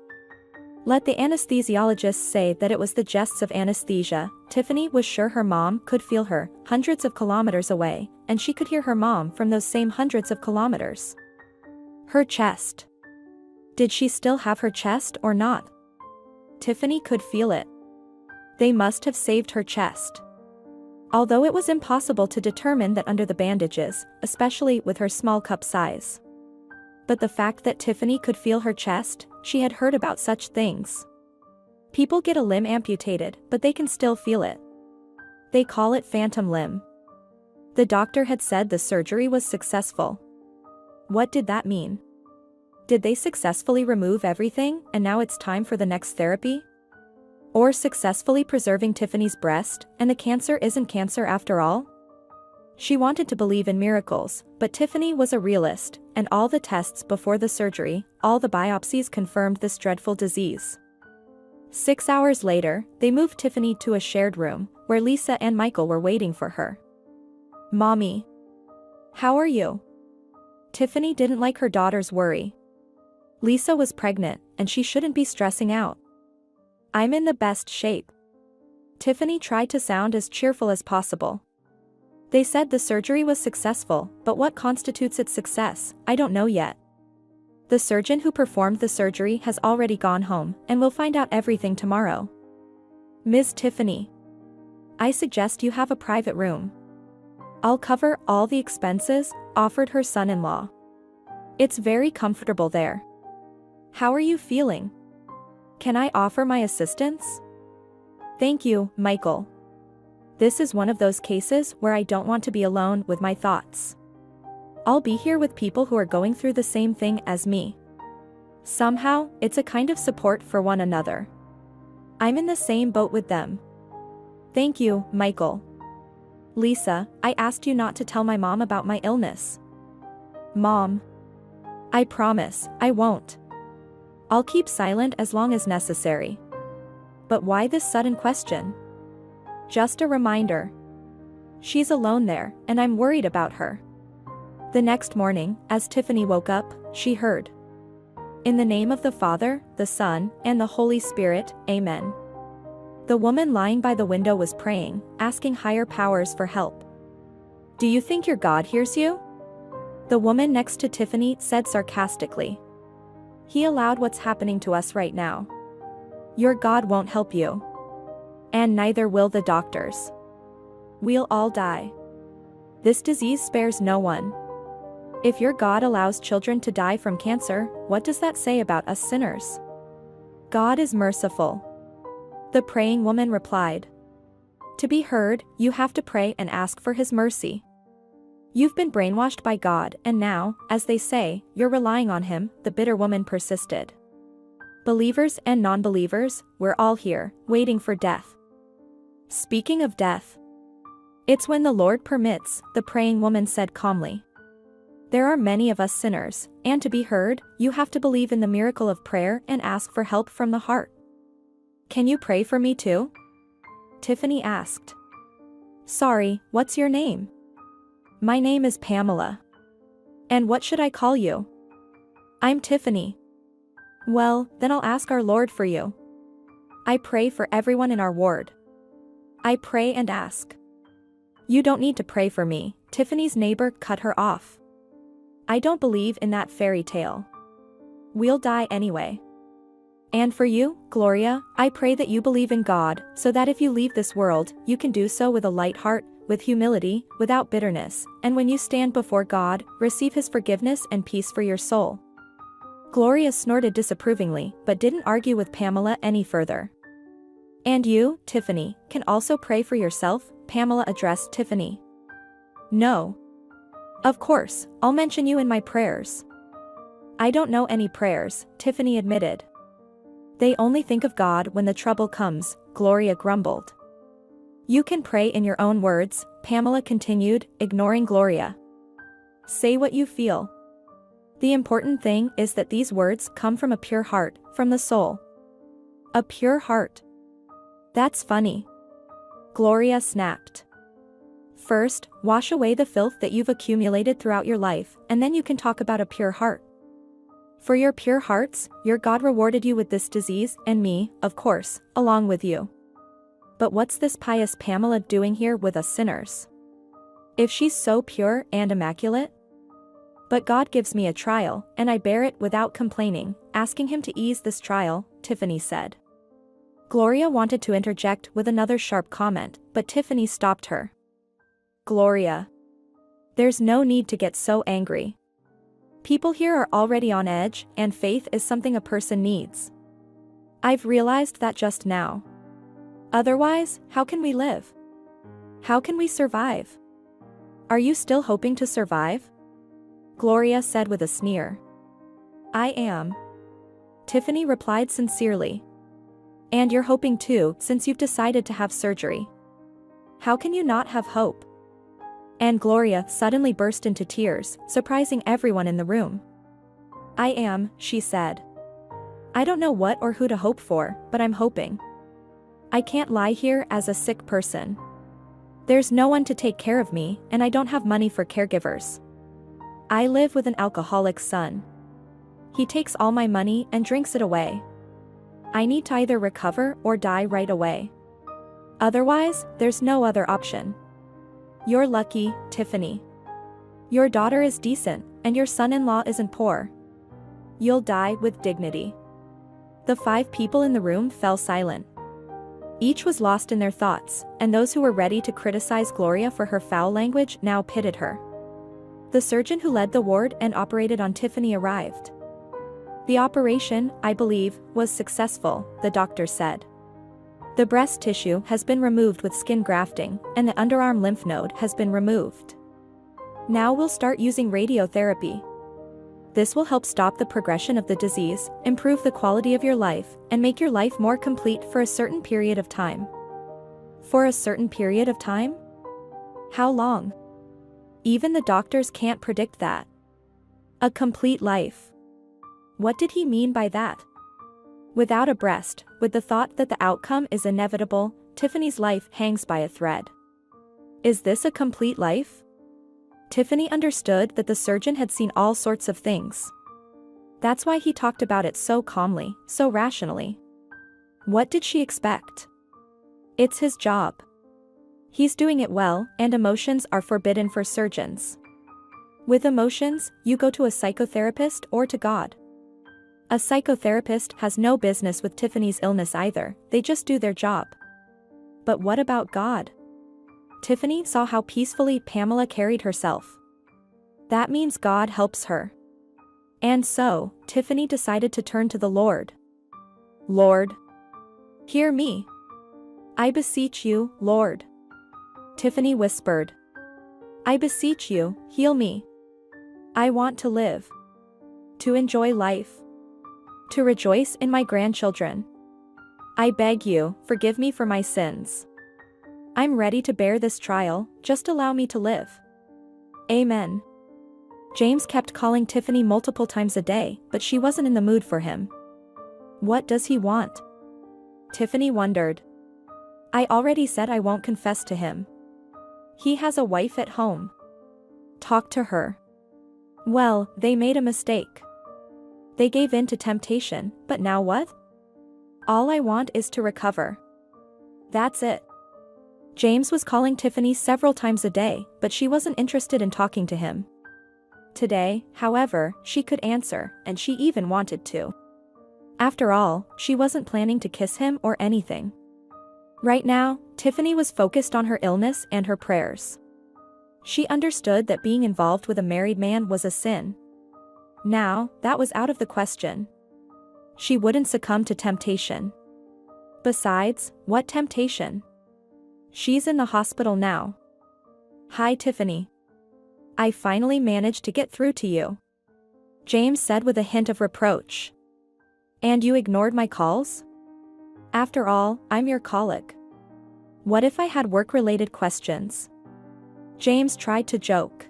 Let the anesthesiologist say that it was the jests of anesthesia, Tiffany was sure her mom could feel her, hundreds of kilometers away, and she could hear her mom from those same hundreds of kilometers. Her chest. Did she still have her chest or not? Tiffany could feel it. They must have saved her chest. Although it was impossible to determine that under the bandages, especially with her small cup size. But the fact that Tiffany could feel her chest, she had heard about such things. People get a limb amputated, but they can still feel it. They call it phantom limb. The doctor had said the surgery was successful. What did that mean? Did they successfully remove everything, and now it's time for the next therapy? Or successfully preserving Tiffany's breast, and the cancer isn't cancer after all? She wanted to believe in miracles, but Tiffany was a realist, and all the tests before the surgery, all the biopsies confirmed this dreadful disease. 6 hours later, they moved Tiffany to a shared room, where Lisa and Michael were waiting for her. "Mommy. How are you?" Tiffany didn't like her daughter's worry. Lisa was pregnant, and she shouldn't be stressing out. "I'm in the best shape." Tiffany tried to sound as cheerful as possible. "They said the surgery was successful, but what constitutes its success, I don't know yet. The surgeon who performed the surgery has already gone home, and we'll find out everything tomorrow." "Ms. Tiffany, I suggest you have a private room. I'll cover all the expenses," offered her son-in-law. "It's very comfortable there. How are you feeling? Can I offer my assistance?" "Thank you, Michael. This is one of those cases where I don't want to be alone with my thoughts. I'll be here with people who are going through the same thing as me. Somehow, it's a kind of support for one another. I'm in the same boat with them." "Thank you, Michael. Lisa, I asked you not to tell my mom about my illness." "Mom. I promise, I won't. I'll keep silent as long as necessary." "But why this sudden question?" "Just a reminder. She's alone there, and I'm worried about her." The next morning, as Tiffany woke up, she heard, "In the name of the Father, the Son, and the Holy Spirit, Amen." The woman lying by the window was praying, asking higher powers for help. "Do you think your God hears you?" The woman next to Tiffany said sarcastically. "He allowed what's happening to us right now. Your God won't help you. And neither will the doctors. We'll all die. This disease spares no one. If your God allows children to die from cancer, what does that say about us sinners? God is merciful. The praying woman replied. To be heard, you have to pray and ask for his mercy. You've been brainwashed by God and now, as they say, you're relying on him, the bitter woman persisted. Believers and non-believers, we're all here, waiting for death. Speaking of death, it's when the Lord permits, the praying woman said calmly. There are many of us sinners, and to be heard, you have to believe in the miracle of prayer and ask for help from the heart. Can you pray for me too? Tiffany asked. Sorry, what's your name? My name is Pamela. And what should I call you? I'm Tiffany. Well, then I'll ask our Lord for you. I pray for everyone in our ward. I pray and ask. You don't need to pray for me, Tiffany's neighbor cut her off. I don't believe in that fairy tale. We'll die anyway. And for you, Gloria, I pray that you believe in God, so that if you leave this world, you can do so with a light heart, with humility, without bitterness, and when you stand before God, receive his forgiveness and peace for your soul. Gloria snorted disapprovingly, but didn't argue with Pamela any further. And you, Tiffany, can also pray for yourself, Pamela addressed Tiffany. No. Of course, I'll mention you in my prayers. I don't know any prayers, Tiffany admitted. They only think of God when the trouble comes, Gloria grumbled. You can pray in your own words, Pamela continued, ignoring Gloria. Say what you feel. The important thing is that these words come from a pure heart, from the soul. A pure heart. That's funny. Gloria snapped. First, wash away the filth that you've accumulated throughout your life, and then you can talk about a pure heart. For your pure hearts, your God rewarded you with this disease, and me, of course, along with you. But what's this pious Pamela doing here with us sinners? If she's so pure and immaculate? But God gives me a trial, and I bear it without complaining, asking him to ease this trial, Tiffany said. Gloria wanted to interject with another sharp comment, but Tiffany stopped her. Gloria. There's no need to get so angry. People here are already on edge, and faith is something a person needs. I've realized that just now. Otherwise, how can we live? How can we survive? Are you still hoping to survive? Gloria said with a sneer. I am. Tiffany replied sincerely. And you're hoping too, since you've decided to have surgery. How can you not have hope? And Gloria suddenly burst into tears, surprising everyone in the room. I am, she said. I don't know what or who to hope for, but I'm hoping. I can't lie here as a sick person. There's no one to take care of me, and I don't have money for caregivers. I live with an alcoholic son. He takes all my money and drinks it away. I need to either recover or die right away. Otherwise, there's no other option. You're lucky, Tiffany. Your daughter is decent, and your son-in-law isn't poor. You'll die with dignity. The 5 people in the room fell silent. Each was lost in their thoughts, and those who were ready to criticize Gloria for her foul language now pitied her. The surgeon who led the ward and operated on Tiffany arrived. The operation, I believe, was successful, the doctor said. The breast tissue has been removed with skin grafting, and the underarm lymph node has been removed. Now we'll start using radiotherapy. This will help stop the progression of the disease, improve the quality of your life, and make your life more complete for a certain period of time. For a certain period of time? How long? Even the doctors can't predict that. A complete life. What did he mean by that? Without a breast, with the thought that the outcome is inevitable, Tiffany's life hangs by a thread. Is this a complete life? Tiffany understood that the surgeon had seen all sorts of things. That's why he talked about it so calmly, so rationally. What did she expect? It's his job. He's doing it well, and emotions are forbidden for surgeons. With emotions, you go to a psychotherapist or to God. A psychotherapist has no business with Tiffany's illness either, they just do their job. But what about God? Tiffany saw how peacefully Pamela carried herself. That means God helps her. And so, Tiffany decided to turn to the Lord. Lord, hear me. I beseech you, Lord. Tiffany whispered. I beseech you, heal me. I want to live. To enjoy life. To rejoice in my grandchildren. I beg you, forgive me for my sins. I'm ready to bear this trial, just allow me to live. Amen. James kept calling Tiffany multiple times a day, but she wasn't in the mood for him. What does he want? Tiffany wondered. I already said I won't confess to him. He has a wife at home. Talk to her. Well, they made a mistake. They gave in to temptation, but now what? All I want is to recover. That's it. James was calling Tiffany several times a day, but she wasn't interested in talking to him. Today, however, she could answer, and she even wanted to. After all, she wasn't planning to kiss him or anything. Right now, Tiffany was focused on her illness and her prayers. She understood that being involved with a married man was a sin. Now, that was out of the question. She wouldn't succumb to temptation. Besides, what temptation? She's in the hospital now. Hi, Tiffany. I finally managed to get through to you. James said with a hint of reproach. And you ignored my calls? After all, I'm your colleague. What if I had work-related questions? James tried to joke.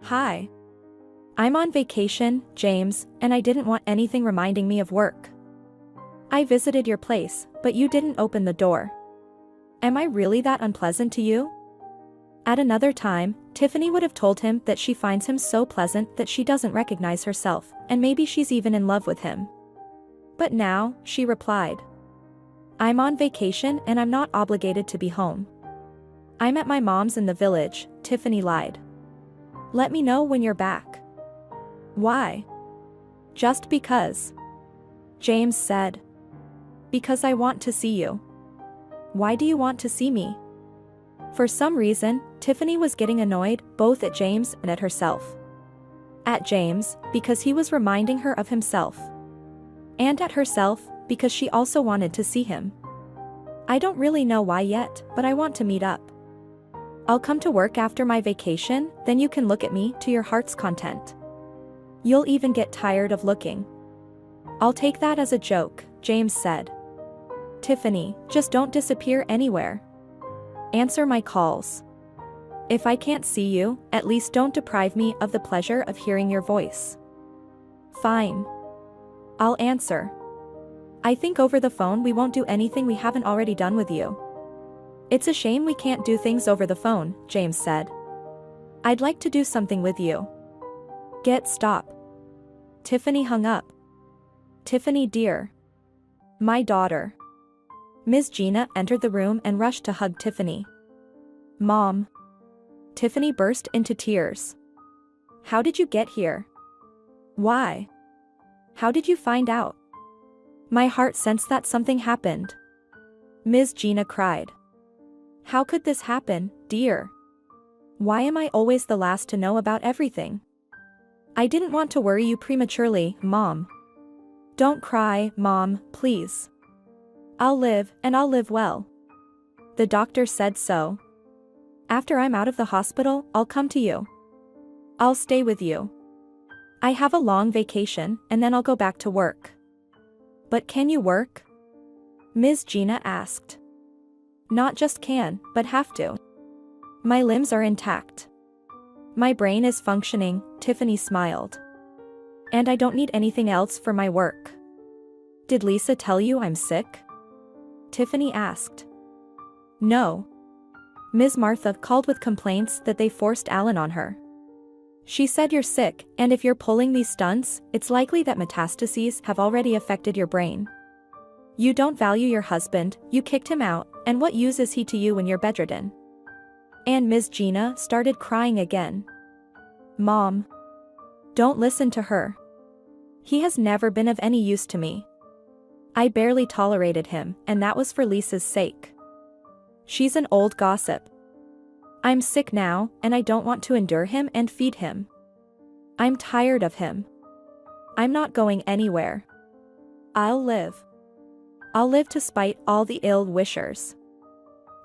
Hi. I'm on vacation, James, and I didn't want anything reminding me of work. I visited your place, but you didn't open the door. Am I really that unpleasant to you? At another time, Tiffany would have told him that she finds him so pleasant that she doesn't recognize herself, and maybe she's even in love with him. But now, she replied. I'm on vacation and I'm not obligated to be home. I'm at my mom's in the village, Tiffany lied. Let me know when you're back. Why? Just because. James said. Because I want to see you. Why do you want to see me? For some reason, Tiffany was getting annoyed both at James and at herself. At James, because he was reminding her of himself. And at herself, because she also wanted to see him. I don't really know why yet, but I want to meet up. I'll come to work after my vacation, then you can look at me to your heart's content. You'll even get tired of looking. I'll take that as a joke, James said. Tiffany, just don't disappear anywhere. Answer my calls. If I can't see you, at least don't deprive me of the pleasure of hearing your voice. Fine. I'll answer. I think over the phone we won't do anything we haven't already done with you. It's a shame we can't do things over the phone, James said. I'd like to do something with you. Stop. Tiffany hung up. Tiffany dear. My daughter. Ms. Gina entered the room and rushed to hug Tiffany. Mom. Tiffany burst into tears. How did you get here? Why? How did you find out? My heart sensed that something happened. Ms. Gina cried. How could this happen, dear? Why am I always the last to know about everything? I didn't want to worry you prematurely, Mom. Don't cry, Mom, please. I'll live, and I'll live well. The doctor said so. After I'm out of the hospital, I'll come to you. I'll stay with you. I have a long vacation, and then I'll go back to work. But can you work? Ms. Gina asked. Not just can, but have to. My limbs are intact. My brain is functioning, Tiffany smiled. And I don't need anything else for my work. Did Lisa tell you I'm sick? Tiffany asked. No. Ms. Martha called with complaints that they forced Alan on her. She said you're sick, and if you're pulling these stunts, it's likely that metastases have already affected your brain. You don't value your husband, you kicked him out, and what use is he to you when you're bedridden? And Ms. Gina started crying again. Mom. Don't listen to her. He has never been of any use to me. I barely tolerated him, and that was for Lisa's sake. She's an old gossip. I'm sick now, and I don't want to endure him and feed him. I'm tired of him. I'm not going anywhere. I'll live. I'll live to spite all the ill-wishers.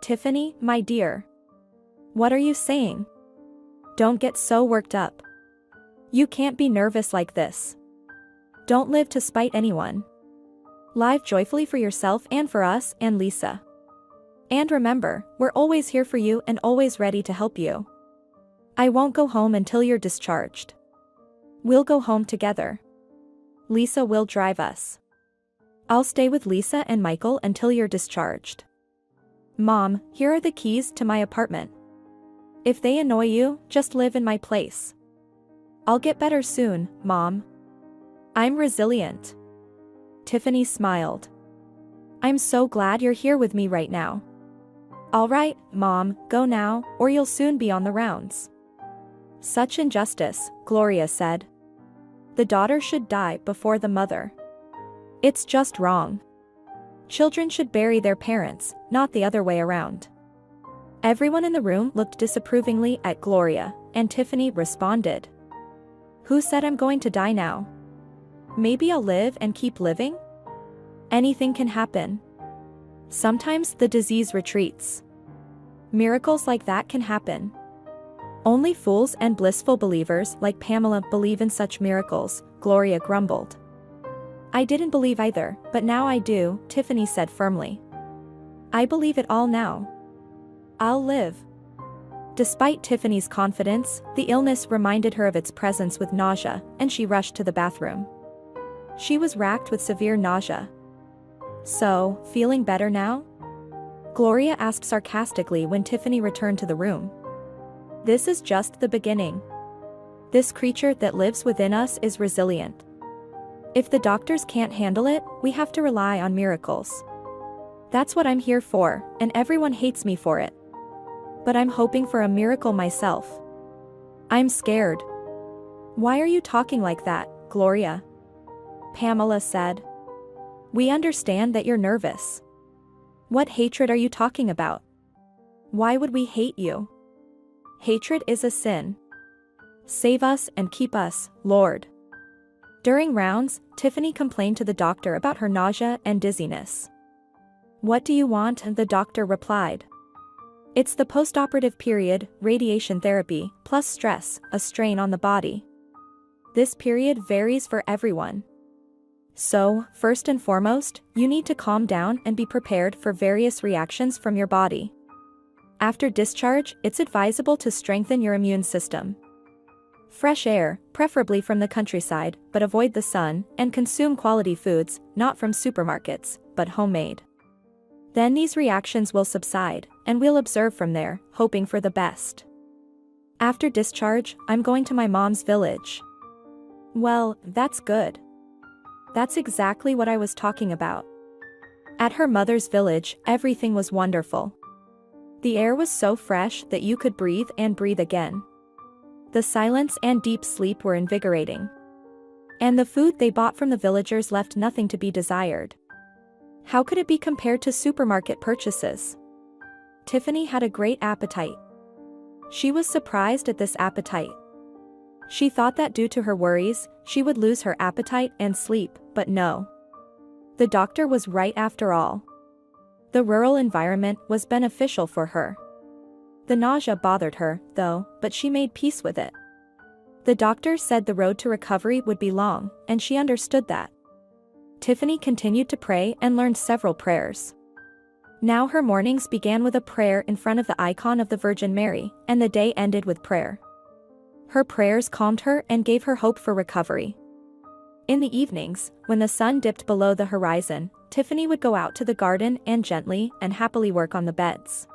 Tiffany, my dear. What are you saying? Don't get so worked up. You can't be nervous like this. Don't live to spite anyone. Live joyfully for yourself and for us and Lisa. And remember, we're always here for you and always ready to help you. I won't go home until you're discharged. We'll go home together. Lisa will drive us. I'll stay with Lisa and Michael until you're discharged. Mom, here are the keys to my apartment. If they annoy you, just live in my place. I'll get better soon, Mom. I'm resilient. Tiffany smiled. I'm so glad you're here with me right now. All right, Mom, go now, or you'll soon be on the rounds. Such injustice, Gloria said. The daughter should die before the mother. It's just wrong. Children should bury their parents, not the other way around. Everyone in the room looked disapprovingly at Gloria, and Tiffany responded. Who said I'm going to die now? Maybe I'll live and keep living? Anything can happen. Sometimes the disease retreats. Miracles like that can happen. Only fools and blissful believers like Pamela believe in such miracles, Gloria grumbled. I didn't believe either, but now I do, Tiffany said firmly. I believe it all now. I'll live. Despite Tiffany's confidence, the illness reminded her of its presence with nausea, and she rushed to the bathroom. She was racked with severe nausea. So, feeling better now? Gloria asked sarcastically when Tiffany returned to the room. This is just the beginning. This creature that lives within us is resilient. If the doctors can't handle it, we have to rely on miracles. That's what I'm here for, and everyone hates me for it. But I'm hoping for a miracle myself. I'm scared. Why are you talking like that, Gloria? Pamela said. We understand that you're nervous. What hatred are you talking about? Why would we hate you? Hatred is a sin. Save us and keep us, Lord. During rounds, Tiffany complained to the doctor about her nausea and dizziness. What do you want? The doctor replied. It's the postoperative period, radiation therapy, plus stress, a strain on the body. This period varies for everyone. So, first and foremost, you need to calm down and be prepared for various reactions from your body. After discharge, it's advisable to strengthen your immune system. Fresh air, preferably from the countryside, but avoid the sun, and consume quality foods, not from supermarkets, but homemade. Then these reactions will subside, and we'll observe from there, hoping for the best. After discharge, I'm going to my mom's village. Well, that's good. That's exactly what I was talking about. At her mother's village, everything was wonderful. The air was so fresh that you could breathe and breathe again. The silence and deep sleep were invigorating. And the food they bought from the villagers left nothing to be desired. How could it be compared to supermarket purchases? Tiffany had a great appetite. She was surprised at this appetite. She thought that due to her worries, she would lose her appetite and sleep, but no. The doctor was right after all. The rural environment was beneficial for her. The nausea bothered her, though, but she made peace with it. The doctor said the road to recovery would be long, and she understood that. Tiffany continued to pray and learned several prayers. Now her mornings began with a prayer in front of the icon of the Virgin Mary, and the day ended with prayer. Her prayers calmed her and gave her hope for recovery. In the evenings, when the sun dipped below the horizon, Tiffany would go out to the garden and gently and happily work on the beds.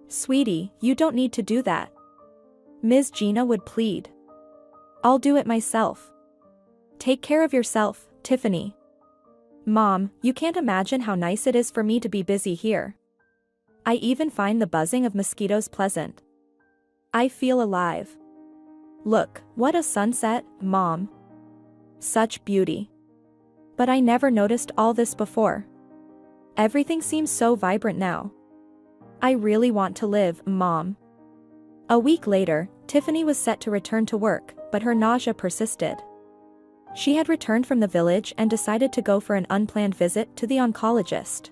Sweetie, you don't need to do that. Ms. Gina would plead. I'll do it myself. Take care of yourself, Tiffany. Mom, you can't imagine how nice it is for me to be busy here. I even find the buzzing of mosquitoes pleasant. I feel alive. Look, what a sunset, Mom. Such beauty. But I never noticed all this before. Everything seems so vibrant now. I really want to live, Mom. A week later, Tiffany was set to return to work, but her nausea persisted. She had returned from the village and decided to go for an unplanned visit to the oncologist.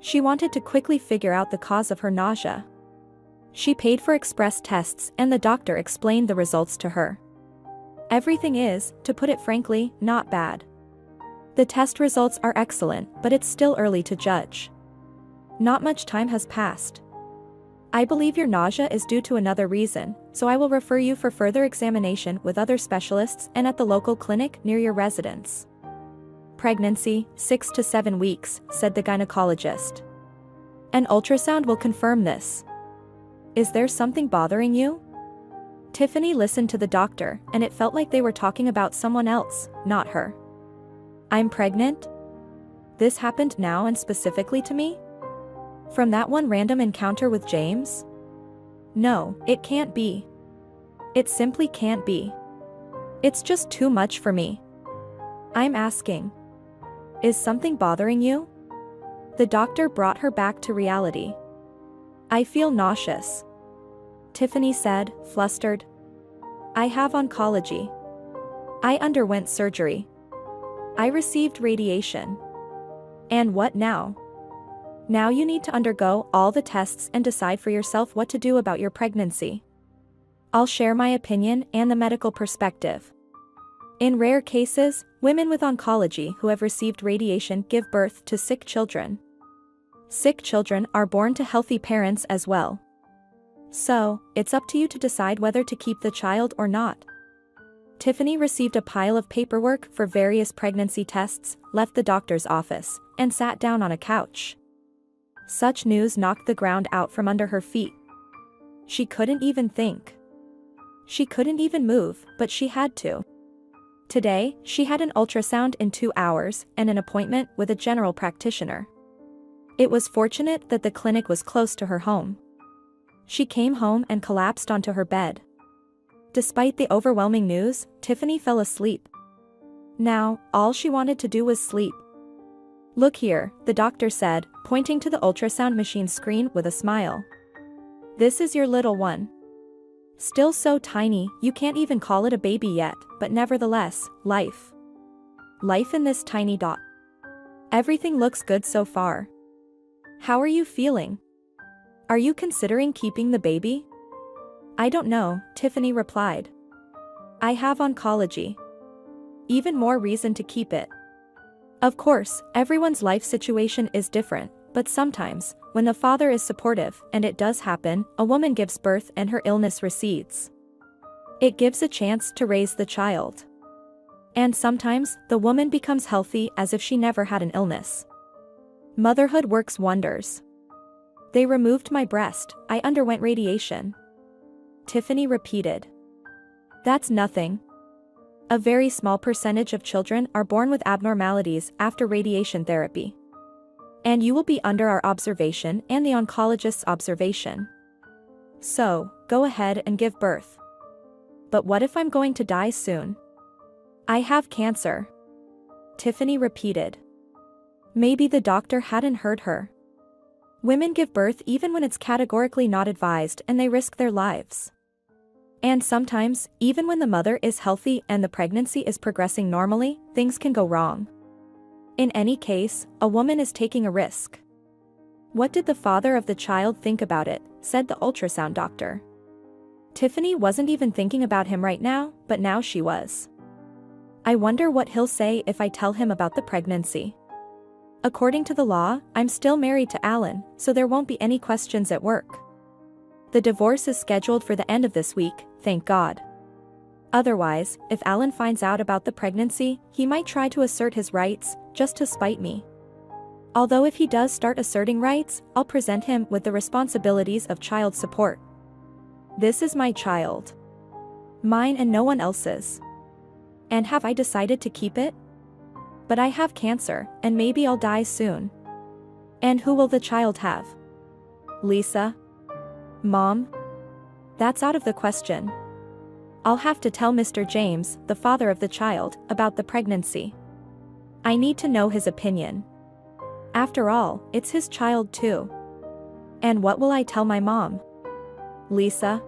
She wanted to quickly figure out the cause of her nausea. She paid for express tests and the doctor explained the results to her. Everything is, to put it frankly, not bad. The test results are excellent, but it's still early to judge. Not much time has passed. I believe your nausea is due to another reason, so I will refer you for further examination with other specialists and at the local clinic near your residence. Pregnancy, 6 to 7 weeks, said the gynecologist. An ultrasound will confirm this. Is there something bothering you? Tiffany listened to the doctor, and it felt like they were talking about someone else, not her. I'm pregnant? This happened now and specifically to me? From that one random encounter with James? No, it can't be. It simply can't be. It's just too much for me. I'm asking. Is something bothering you? The doctor brought her back to reality. I feel nauseous. Tiffany said, flustered. I have oncology. I underwent surgery. I received radiation. And what now? Now you need to undergo all the tests and decide for yourself what to do about your pregnancy. I'll share my opinion and the medical perspective. In rare cases, women with oncology who have received radiation give birth to sick children. Sick children are born to healthy parents as well. So, it's up to you to decide whether to keep the child or not. Tiffany received a pile of paperwork for various pregnancy tests, left the doctor's office, and sat down on a couch. Such news knocked the ground out from under her feet. She couldn't even think. She couldn't even move, but she had to. Today, she had an ultrasound in 2 hours and an appointment with a general practitioner. It was fortunate that the clinic was close to her home. She came home and collapsed onto her bed. Despite the overwhelming news, Tiffany fell asleep. Now, all she wanted to do was sleep. Look here, the doctor said, pointing to the ultrasound machine screen with a smile. This is your little one. Still so tiny, you can't even call it a baby yet, but nevertheless, life. Life in this tiny dot. Everything looks good so far. How are you feeling? Are you considering keeping the baby? I don't know, Tiffany replied. I have oncology. Even more reason to keep it. Of course, everyone's life situation is different, but sometimes, when the father is supportive, and it does happen, a woman gives birth and her illness recedes. It gives a chance to raise the child. And sometimes, the woman becomes healthy as if she never had an illness. Motherhood works wonders. They removed my breast, I underwent radiation. Tiffany repeated. That's nothing. A very small percentage of children are born with abnormalities after radiation therapy. And you will be under our observation and the oncologist's observation. So, go ahead and give birth. But what if I'm going to die soon? I have cancer. Tiffany repeated. Maybe the doctor hadn't heard her. Women give birth even when it's categorically not advised and they risk their lives. And sometimes, even when the mother is healthy and the pregnancy is progressing normally, things can go wrong. In any case, a woman is taking a risk. What did the father of the child think about it, said the ultrasound doctor. Tiffany wasn't even thinking about him right now, but now she was. I wonder what he'll say if I tell him about the pregnancy. According to the law, I'm still married to Alan, so there won't be any questions at work. The divorce is scheduled for the end of this week, thank God. Otherwise, if Alan finds out about the pregnancy, he might try to assert his rights, just to spite me. Although if he does start asserting rights, I'll present him with the responsibilities of child support. This is my child. Mine and no one else's. And have I decided to keep it? But I have cancer, and maybe I'll die soon. And who will the child have? Lisa? Mom? That's out of the question. I'll have to tell Mr. James, the father of the child, about the pregnancy. I need to know his opinion. After all, it's his child too. And what will I tell my mom? Lisa?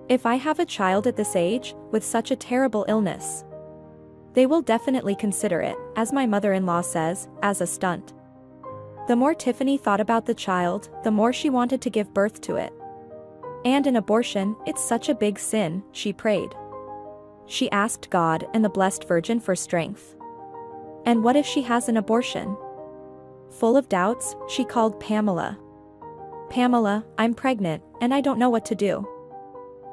If I have a child at this age, with such a terrible illness, they will definitely consider it, as my mother-in-law says, as a stunt. The more Tiffany thought about the child, the more she wanted to give birth to it. And an abortion, it's such a big sin, she prayed. She asked God and the Blessed Virgin for strength. And what if she has an abortion? Full of doubts, she called Pamela. Pamela, I'm pregnant, and I don't know what to do.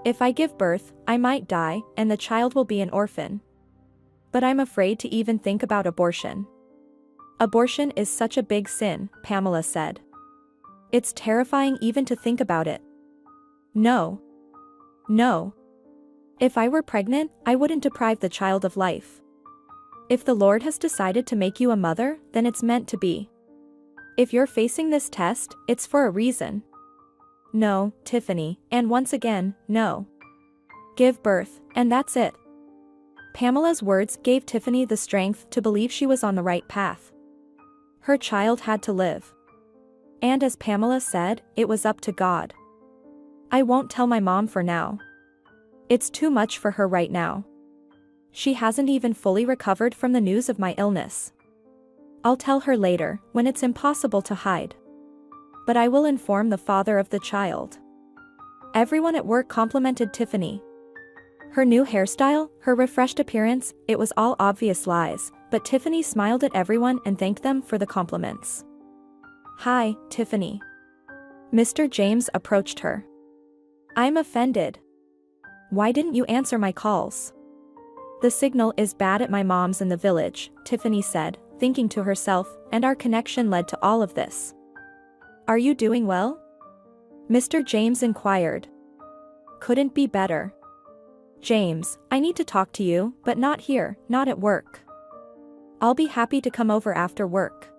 If I give birth, I might die, and the child will be an orphan. But I'm afraid to even think about abortion. Abortion is such a big sin, Pamela said. It's terrifying even to think about it. No. No. If I were pregnant, I wouldn't deprive the child of life. If the Lord has decided to make you a mother, then it's meant to be. If you're facing this test, it's for a reason. No, Tiffany, and once again, no. Give birth, and that's it. Pamela's words gave Tiffany the strength to believe she was on the right path. Her child had to live. And as Pamela said, it was up to God. I won't tell my mom for now. It's too much for her right now. She hasn't even fully recovered from the news of my illness. I'll tell her later, when it's impossible to hide. But I will inform the father of the child. Everyone at work complimented Tiffany. Her new hairstyle, her refreshed appearance, it was all obvious lies, but Tiffany smiled at everyone and thanked them for the compliments. Hi, Tiffany. Mr. James approached her. I'm offended. Why didn't you answer my calls? The signal is bad at my mom's in the village, Tiffany said, thinking to herself, and our connection led to all of this. Are you doing well? Mr. James inquired. Couldn't be better. James, I need to talk to you, but not here, not at work. I'll be happy to come over after work.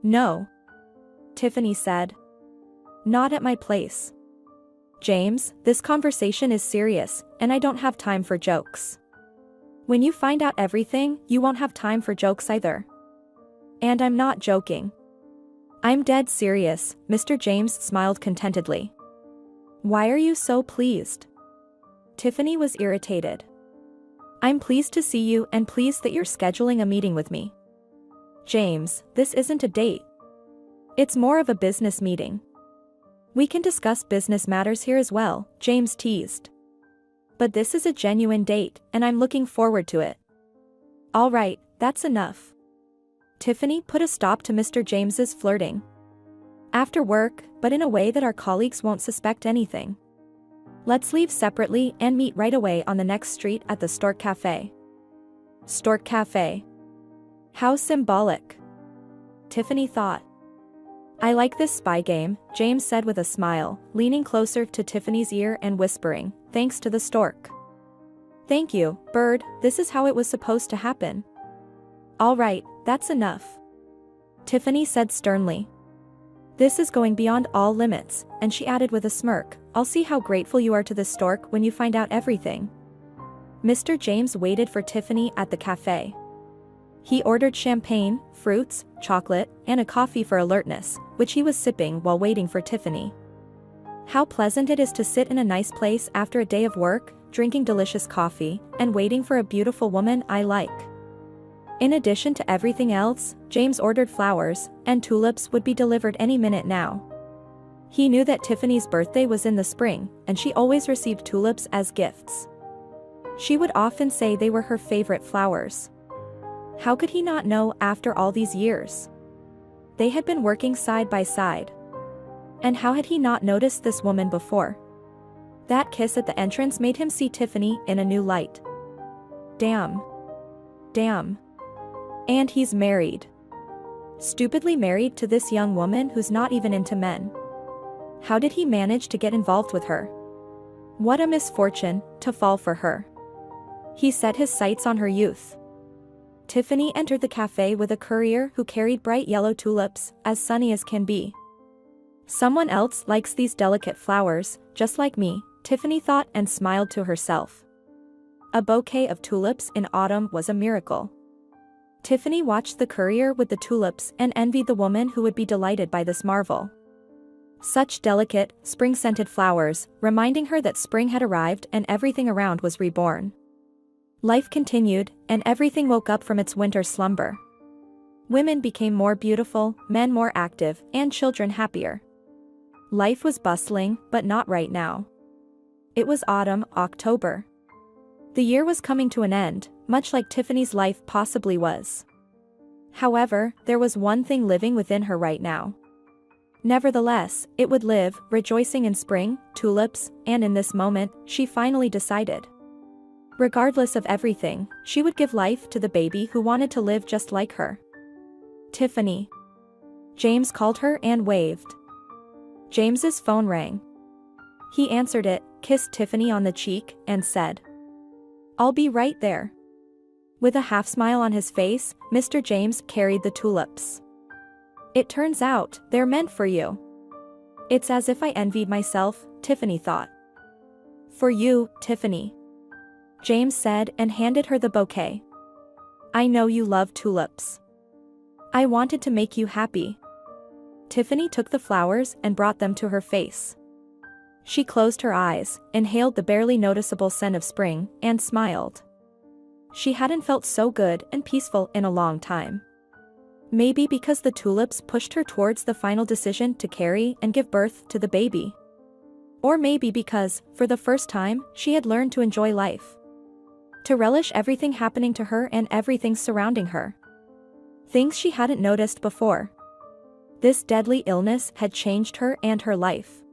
No. Tiffany said. Not at my place. James, this conversation is serious, and I don't have time for jokes. When you find out everything, you won't have time for jokes either. And I'm not joking. I'm dead serious, Mr. James smiled contentedly. Why are you so pleased? Tiffany was irritated. I'm pleased to see you and pleased that you're scheduling a meeting with me. James, this isn't a date. It's more of a business meeting. We can discuss business matters here as well, James teased. But this is a genuine date, and I'm looking forward to it. All right, that's enough. Tiffany put a stop to Mr. James's flirting. After work, but in a way that our colleagues won't suspect anything. Let's leave separately and meet right away on the next street at the Stork Cafe. Stork Cafe. How symbolic. Tiffany thought. I like this spy game, James said with a smile, leaning closer to Tiffany's ear and whispering, thanks to the stork. Thank you, bird, this is how it was supposed to happen. All right, that's enough. Tiffany said sternly. This is going beyond all limits, and she added with a smirk, I'll see how grateful you are to this stork when you find out everything. Mr. James waited for Tiffany at the cafe. He ordered champagne, fruits, chocolate, and a coffee for alertness, which he was sipping while waiting for Tiffany. How pleasant it is to sit in a nice place after a day of work, drinking delicious coffee, and waiting for a beautiful woman I like. In addition to everything else, James ordered flowers, and tulips would be delivered any minute now. He knew that Tiffany's birthday was in the spring, and she always received tulips as gifts. She would often say they were her favorite flowers. How could he not know after all these years? They had been working side by side. And how had he not noticed this woman before? That kiss at the entrance made him see Tiffany in a new light. Damn. Damn. And he's married. Stupidly married to this young woman who's not even into men. How did he manage to get involved with her? What a misfortune, to fall for her. He set his sights on her youth. Tiffany entered the cafe with a courier who carried bright yellow tulips, as sunny as can be. Someone else likes these delicate flowers, just like me, Tiffany thought and smiled to herself. A bouquet of tulips in autumn was a miracle. Tiffany watched the courier with the tulips and envied the woman who would be delighted by this marvel. Such delicate, spring-scented flowers, reminding her that spring had arrived and everything around was reborn. Life continued, and everything woke up from its winter slumber. Women became more beautiful, men more active, and children happier. Life was bustling, but not right now. It was autumn, October. The year was coming to an end, much like Tiffany's life possibly was. However, there was one thing living within her right now. Nevertheless, it would live, rejoicing in spring, tulips, and in this moment, she finally decided. Regardless of everything, she would give life to the baby who wanted to live just like her. Tiffany. James called her and waved. James's phone rang. He answered it, kissed Tiffany on the cheek, and said, "I'll be right there." With a half smile on his face, Mr. James carried the tulips. "It turns out, they're meant for you." It's as if I envied myself, Tiffany thought. "For you, Tiffany," James said and handed her the bouquet. "I know you love tulips. I wanted to make you happy." Tiffany took the flowers and brought them to her face. She closed her eyes, inhaled the barely noticeable scent of spring, and smiled. She hadn't felt so good and peaceful in a long time. Maybe because the tulips pushed her towards the final decision to carry and give birth to the baby. Or maybe because, for the first time, she had learned to enjoy life. To relish everything happening to her and everything surrounding her. Things she hadn't noticed before. This deadly illness had changed her and her life.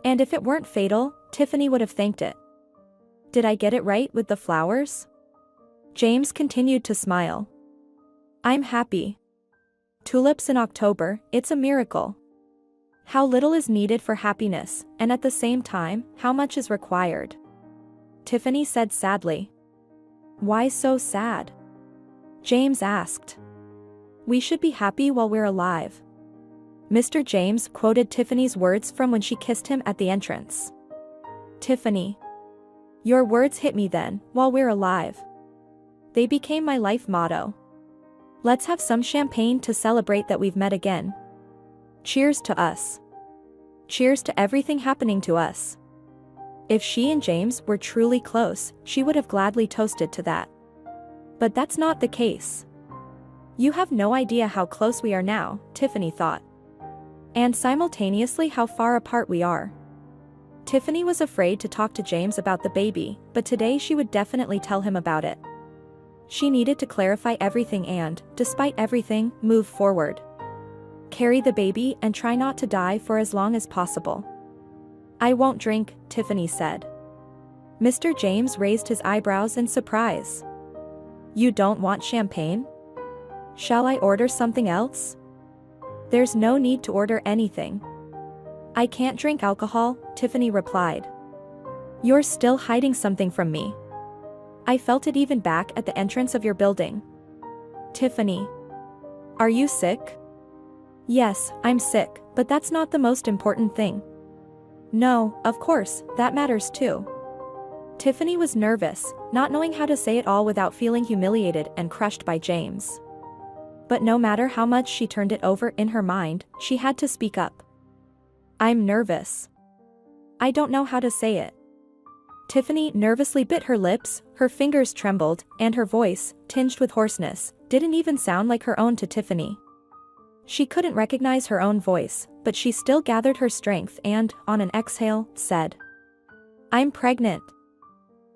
And if it weren't fatal, Tiffany would have thanked it. "Did I get it right with the flowers?" James continued to smile. "I'm happy. Tulips in October, it's a miracle. How little is needed for happiness, and at the same time, how much is required." Tiffany said sadly. "Why so sad?" James asked. "We should be happy while we're alive." Mr. James quoted Tiffany's words from when she kissed him at the entrance. "Tiffany. Your words hit me then, while we're alive. They became my life motto. Let's have some champagne to celebrate that we've met again. Cheers to us. Cheers to everything happening to us." If she and James were truly close, she would have gladly toasted to that. But that's not the case. "You have no idea how close we are now," Tiffany thought. "And simultaneously how far apart we are." Tiffany was afraid to talk to James about the baby, but today she would definitely tell him about it. She needed to clarify everything and, despite everything, move forward. Carry the baby and try not to die for as long as possible. "I won't drink," Tiffany said. Mr. James raised his eyebrows in surprise. "You don't want champagne? Shall I order something else?" "There's no need to order anything. I can't drink alcohol," Tiffany replied. "You're still hiding something from me. I felt it even back at the entrance of your building." "Tiffany. Are you sick?" "Yes, I'm sick, but that's not the most important thing." "No, of course, that matters too." Tiffany was nervous, not knowing how to say it all without feeling humiliated and crushed by James. But no matter how much she turned it over in her mind, she had to speak up. "I'm nervous. I don't know how to say it." Tiffany nervously bit her lips, her fingers trembled, and her voice, tinged with hoarseness, didn't even sound like her own to Tiffany. She couldn't recognize her own voice, but she still gathered her strength and, on an exhale, said, "I'm pregnant."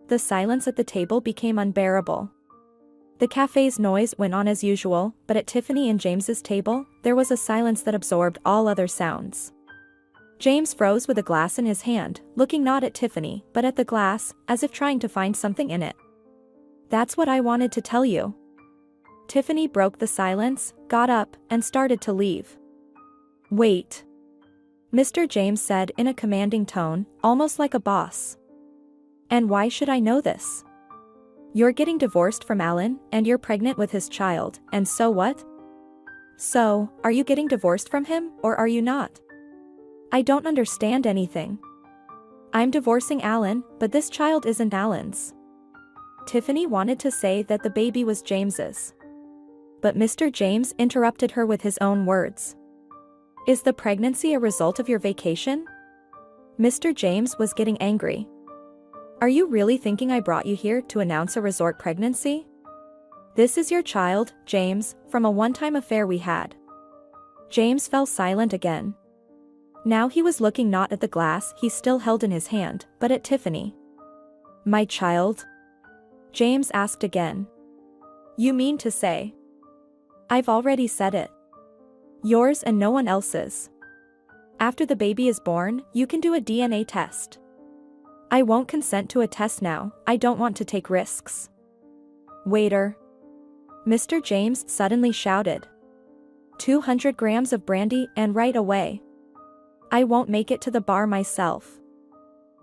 The silence at the table became unbearable. The cafe's noise went on as usual, but at Tiffany and James's table, there was a silence that absorbed all other sounds. James froze with a glass in his hand, looking not at Tiffany, but at the glass, as if trying to find something in it. "That's what I wanted to tell you." Tiffany broke the silence, got up, and started to leave. "Wait," Mr. James said in a commanding tone, almost like a boss. "And why should I know this? You're getting divorced from Alan, and you're pregnant with his child, and so what?" "So, are you getting divorced from him, or are you not?" "I don't understand anything." "I'm divorcing Alan, but this child isn't Alan's." Tiffany wanted to say that the baby was James's. But Mr. James interrupted her with his own words. "Is the pregnancy a result of your vacation?" Mr. James was getting angry. "Are you really thinking I brought you here to announce a resort pregnancy? This is your child, James, from a one-time affair we had. James fell silent again. Now he was looking not at the glass he still held in his hand, but at Tiffany. My child? James asked again. You mean to say? I've already said it. Yours and no one else's. After the baby is born, you can do a DNA test. I won't consent to a test now, I don't want to take risks. Waiter. Mr. James suddenly shouted. 200 grams of brandy and right away. I won't make it to the bar myself.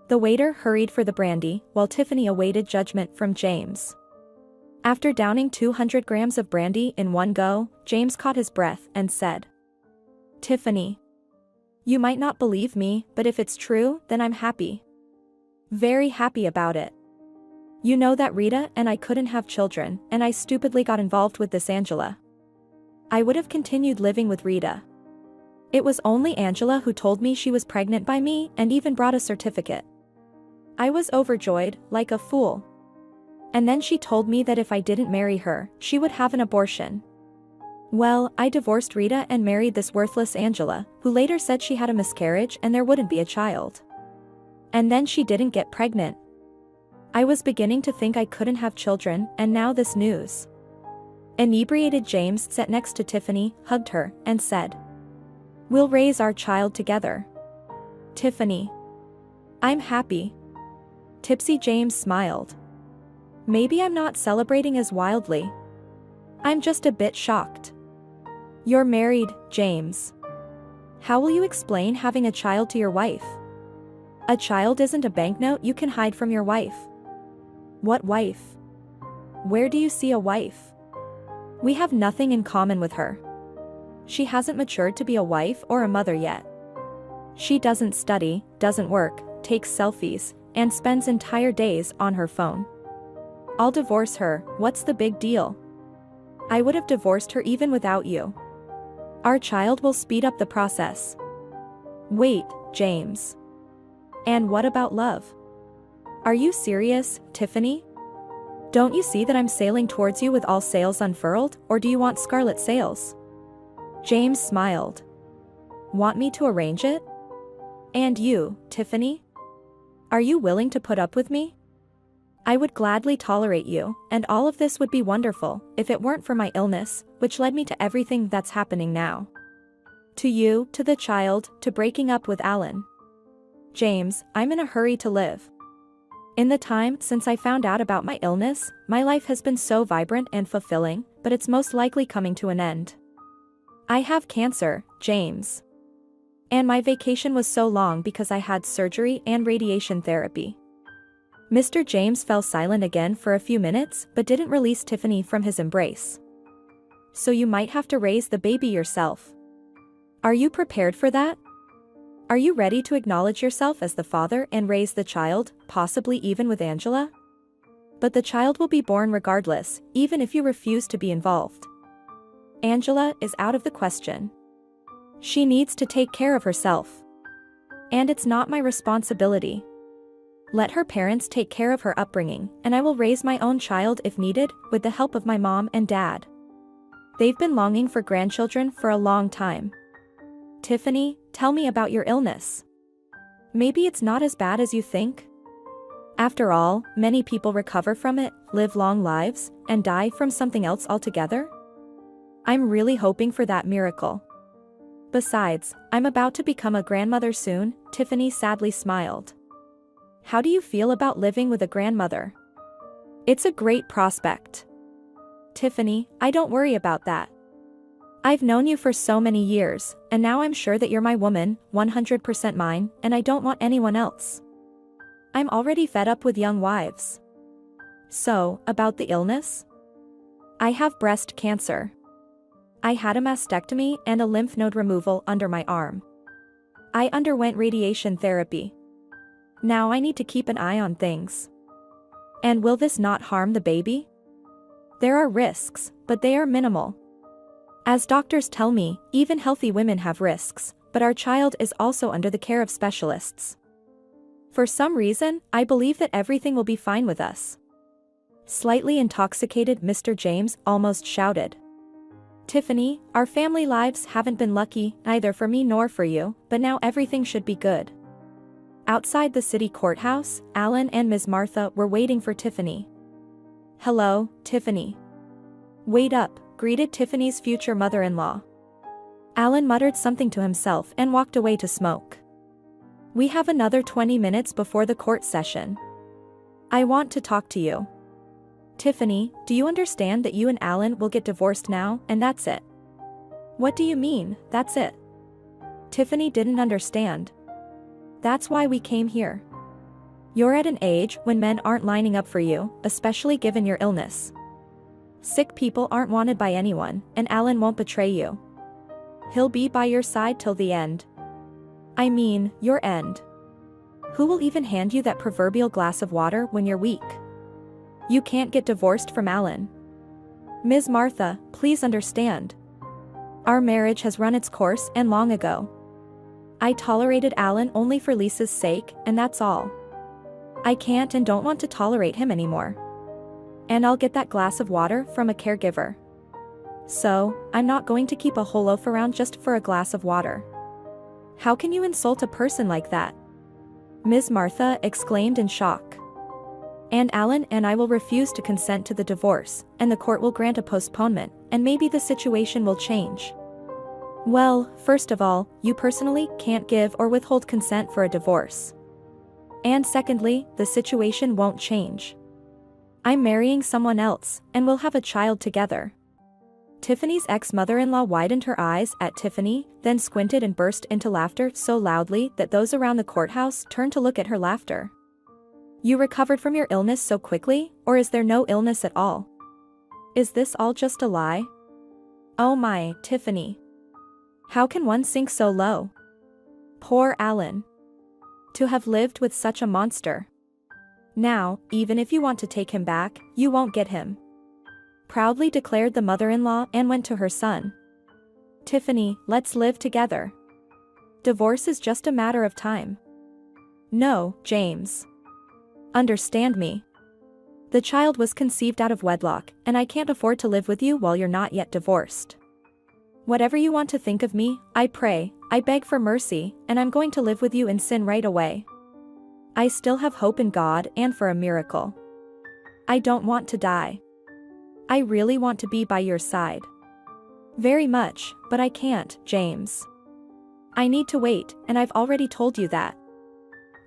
The waiter hurried for the brandy, while Tiffany awaited judgment from James. After downing 200 grams of brandy in one go, James caught his breath and said, Tiffany. You might not believe me, but if it's true, then I'm happy. Very happy about it. You know that Rita and I couldn't have children, and I stupidly got involved with this Angela. I would have continued living with Rita. It was only Angela who told me she was pregnant by me and even brought a certificate. I was overjoyed, like a fool. And then she told me that if I didn't marry her, she would have an abortion. Well, I divorced Rita and married this worthless Angela, who later said she had a miscarriage and there wouldn't be a child. And then she didn't get pregnant. I was beginning to think I couldn't have children, and now this news. Inebriated James sat next to Tiffany, hugged her, and said, We'll raise our child together. Tiffany. I'm happy. Tipsy James smiled. Maybe I'm not celebrating as wildly. I'm just a bit shocked. You're married, James. How will you explain having a child to your wife? A child isn't a banknote you can hide from your wife. What wife? Where do you see a wife? We have nothing in common with her. She hasn't matured to be a wife or a mother yet. She doesn't study, doesn't work, takes selfies, and spends entire days on her phone. I'll divorce her, what's the big deal? I would have divorced her even without you. Our child will speed up the process. Wait, James. And what about love? Are you serious, Tiffany? Don't you see that I'm sailing towards you with all sails unfurled, or do you want scarlet sails? James smiled. Want me to arrange it? And you, Tiffany? Are you willing to put up with me? I would gladly tolerate you, and all of this would be wonderful, if it weren't for my illness, which led me to everything that's happening now. To you, to the child, to breaking up with Alan. James, I'm in a hurry to live. In the time since I found out about my illness, my life has been so vibrant and fulfilling, but it's most likely coming to an end. I have cancer, James. And my vacation was so long because I had surgery and radiation therapy. Mr. James fell silent again for a few minutes, but didn't release Tiffany from his embrace. So you might have to raise the baby yourself. Are you prepared for that? Are you ready to acknowledge yourself as the father and raise the child, possibly even with Angela? But the child will be born regardless, even if you refuse to be involved. Angela is out of the question. She needs to take care of herself. And it's not my responsibility. Let her parents take care of her upbringing, and I will raise my own child if needed, with the help of my mom and dad. They've been longing for grandchildren for a long time. Tiffany, tell me about your illness. Maybe it's not as bad as you think. After all, many people recover from it, live long lives, and die from something else altogether. I'm really hoping for that miracle. Besides, I'm about to become a grandmother soon, Tiffany sadly smiled. How do you feel about living with a grandmother? It's a great prospect. Tiffany, I don't worry about that. I've known you for so many years, and now I'm sure that you're my woman, 100% mine, and I don't want anyone else. I'm already fed up with young wives. So, about the illness? I have breast cancer. I had a mastectomy and a lymph node removal under my arm. I underwent radiation therapy. Now I need to keep an eye on things. And will this not harm the baby? There are risks, but they are minimal. As doctors tell me, even healthy women have risks, but our child is also under the care of specialists. For some reason, I believe that everything will be fine with us. Slightly intoxicated Mr. James almost shouted. Tiffany, our family lives haven't been lucky, neither for me nor for you, but now everything should be good. Outside the city courthouse, Alan and Ms. Martha were waiting for Tiffany. Hello, Tiffany. Wait up, greeted Tiffany's future mother-in-law. Alan muttered something to himself and walked away to smoke. We have another 20 minutes before the court session. I want to talk to you. Tiffany, do you understand that you and Alan will get divorced now, and that's it? What do you mean, that's it? Tiffany didn't understand. That's why we came here. You're at an age when men aren't lining up for you, especially given your illness. Sick people aren't wanted by anyone, and Alan won't betray you. He'll be by your side till the end. I mean, your end. Who will even hand you that proverbial glass of water when you're weak? You can't get divorced from Alan. Ms. Martha, please understand. Our marriage has run its course and long ago. I tolerated Alan only for Lisa's sake, and that's all. I can't and don't want to tolerate him anymore. And I'll get that glass of water from a caregiver. So, I'm not going to keep a whole loaf around just for a glass of water. How can you insult a person like that? Ms. Martha exclaimed in shock. And Alan and I will refuse to consent to the divorce, and the court will grant a postponement, and maybe the situation will change. Well, first of all, you personally can't give or withhold consent for a divorce. And secondly, the situation won't change. I'm marrying someone else, and we'll have a child together. Tiffany's ex-mother-in-law widened her eyes at Tiffany, then squinted and burst into laughter so loudly that those around the courthouse turned to look at her laughter. You recovered from your illness so quickly, or is there no illness at all? Is this all just a lie? Oh my, Tiffany. How can one sink so low? Poor Alan. To have lived with such a monster. Now, even if you want to take him back, you won't get him. Proudly declared the mother-in-law and went to her son. Tiffany, let's live together. Divorce is just a matter of time. No, James. Understand me. The child was conceived out of wedlock, and I can't afford to live with you while you're not yet divorced. Whatever you want to think of me, I pray, I beg for mercy, and I'm going to live with you in sin right away. I still have hope in God and for a miracle. I don't want to die. I really want to be by your side. Very much, but I can't, James. I need to wait, and I've already told you that.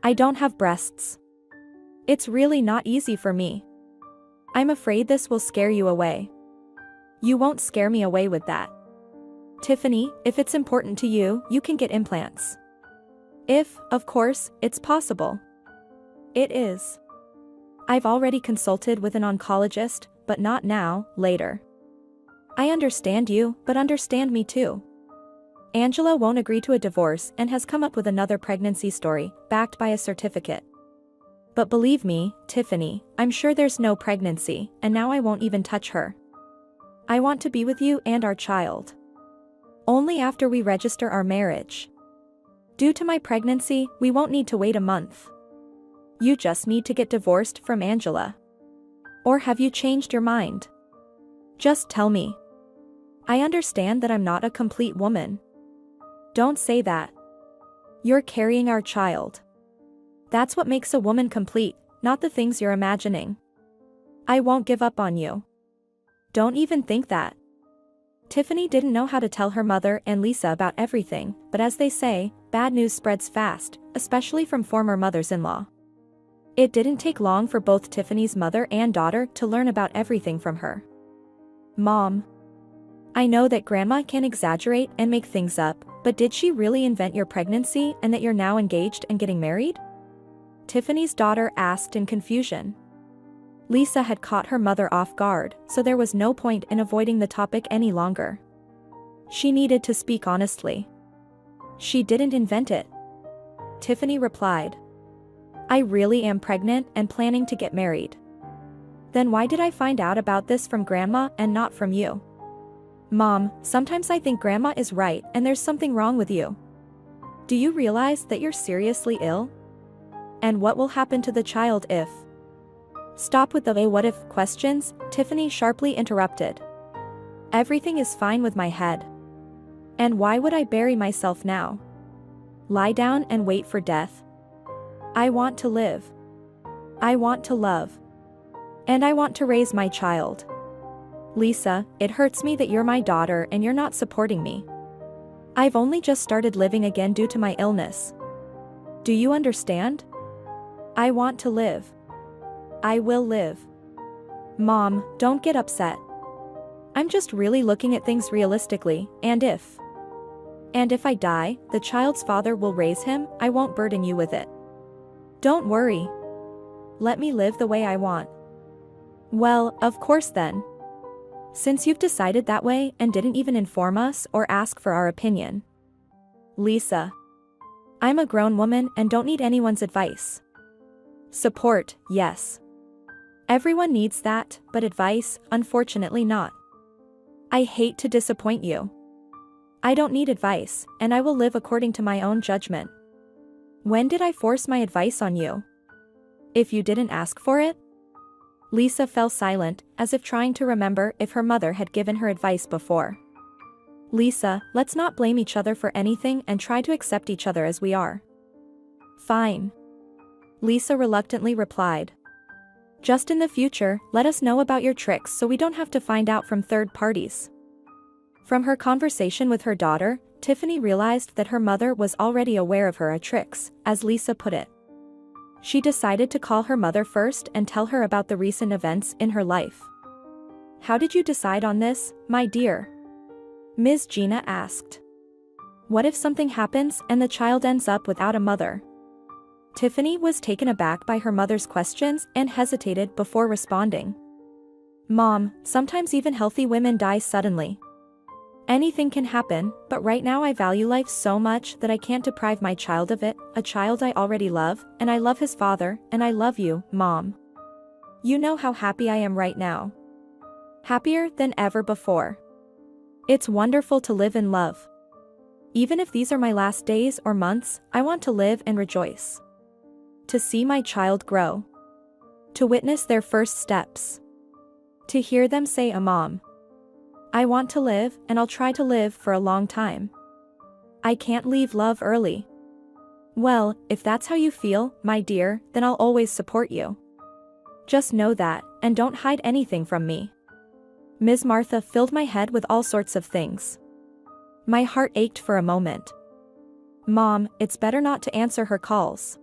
I don't have breasts. It's really not easy for me. I'm afraid this will scare you away. You won't scare me away with that. Tiffany, if it's important to you, you can get implants. If, of course, it's possible. It is. I've already consulted with an oncologist, but not now, later. I understand you, but understand me too. Angela won't agree to a divorce and has come up with another pregnancy story, backed by a certificate. But believe me, Tiffany, I'm sure there's no pregnancy, and now I won't even touch her. I want to be with you and our child. Only after we register our marriage. Due to my pregnancy, we won't need to wait a month. You just need to get divorced from Angela. Or have you changed your mind? Just tell me. I understand that I'm not a complete woman. Don't say that. You're carrying our child. That's what makes a woman complete, not the things you're imagining. I won't give up on you. Don't even think that. Tiffany didn't know how to tell her mother and Lisa about everything, but as they say, bad news spreads fast, especially from former mothers-in-law. It didn't take long for both Tiffany's mother and daughter to learn about everything from her. Mom. I know that Grandma can exaggerate and make things up, but did she really invent your pregnancy and that you're now engaged and getting married? Tiffany's daughter asked in confusion. Lisa had caught her mother off guard, so there was no point in avoiding the topic any longer. She needed to speak honestly. She didn't invent it. Tiffany replied. I really am pregnant and planning to get married. Then why did I find out about this from Grandma and not from you? Mom, sometimes I think Grandma is right and there's something wrong with you. Do you realize that you're seriously ill? And what will happen to the child if? Stop with the what if questions, Tiffany sharply interrupted. Everything is fine with my head. And why would I bury myself now? Lie down and wait for death? I want to live. I want to love. And I want to raise my child. Lisa, it hurts me that you're my daughter and you're not supporting me. I've only just started living again due to my illness. Do you understand? I want to live. I will live. Mom, don't get upset. I'm just really looking at things realistically, and if I die, the child's father will raise him, I won't burden you with it. Don't worry. Let me live the way I want. Well, of course then. Since you've decided that way and didn't even inform us or ask for our opinion. Lisa. I'm a grown woman and don't need anyone's advice. Support, yes. Everyone needs that, but advice, unfortunately not. I hate to disappoint you. I don't need advice, and I will live according to my own judgment. When did I force my advice on you? If you didn't ask for it? Lisa fell silent, as if trying to remember if her mother had given her advice before. Lisa, let's not blame each other for anything and try to accept each other as we are. Fine. Lisa reluctantly replied. Just in the future, let us know about your tricks so we don't have to find out from third parties. From her conversation with her daughter, Tiffany realized that her mother was already aware of her tricks, as Lisa put it. She decided to call her mother first and tell her about the recent events in her life. How did you decide on this, my dear? Ms. Gina asked. What if something happens and the child ends up without a mother? Tiffany was taken aback by her mother's questions and hesitated before responding. Mom, sometimes even healthy women die suddenly. Anything can happen, but right now I value life so much that I can't deprive my child of it, a child I already love, and I love his father, and I love you, Mom. You know how happy I am right now. Happier than ever before. It's wonderful to live in love. Even if these are my last days or months, I want to live and rejoice. To see my child grow. To witness their first steps. To hear them say, Mom. I want to live, and I'll try to live for a long time. I can't leave love early. Well, if that's how you feel, my dear, then I'll always support you. Just know that, and don't hide anything from me. Ms. Martha filled my head with all sorts of things. My heart ached for a moment. Mom, it's better not to answer her calls.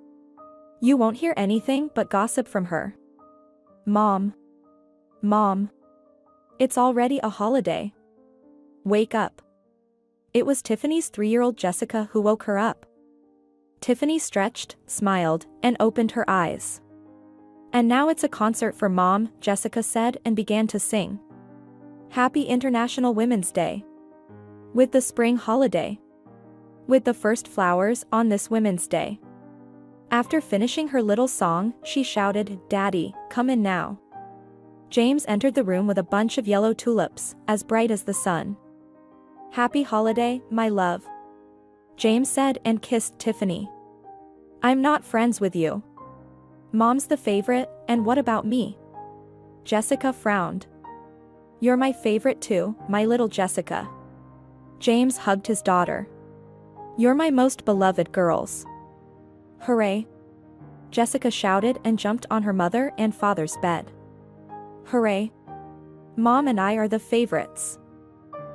You won't hear anything but gossip from her. Mom. Mom. It's already a holiday. Wake up. It was Tiffany's 3-year-old Jessica who woke her up. Tiffany stretched, smiled, and opened her eyes. And now it's a concert for Mom, Jessica said and began to sing. Happy International Women's Day. With the spring holiday. With the first flowers on this Women's Day. After finishing her little song, she shouted, Daddy, come in now. James entered the room with a bunch of yellow tulips, as bright as the sun. Happy holiday, my love. James said and kissed Tiffany. I'm not friends with you. Mom's the favorite, and what about me? Jessica frowned. You're my favorite too, my little Jessica. James hugged his daughter. You're my most beloved girls. Hooray! Jessica shouted and jumped on her mother and father's bed. Hooray! Mom and I are the favorites.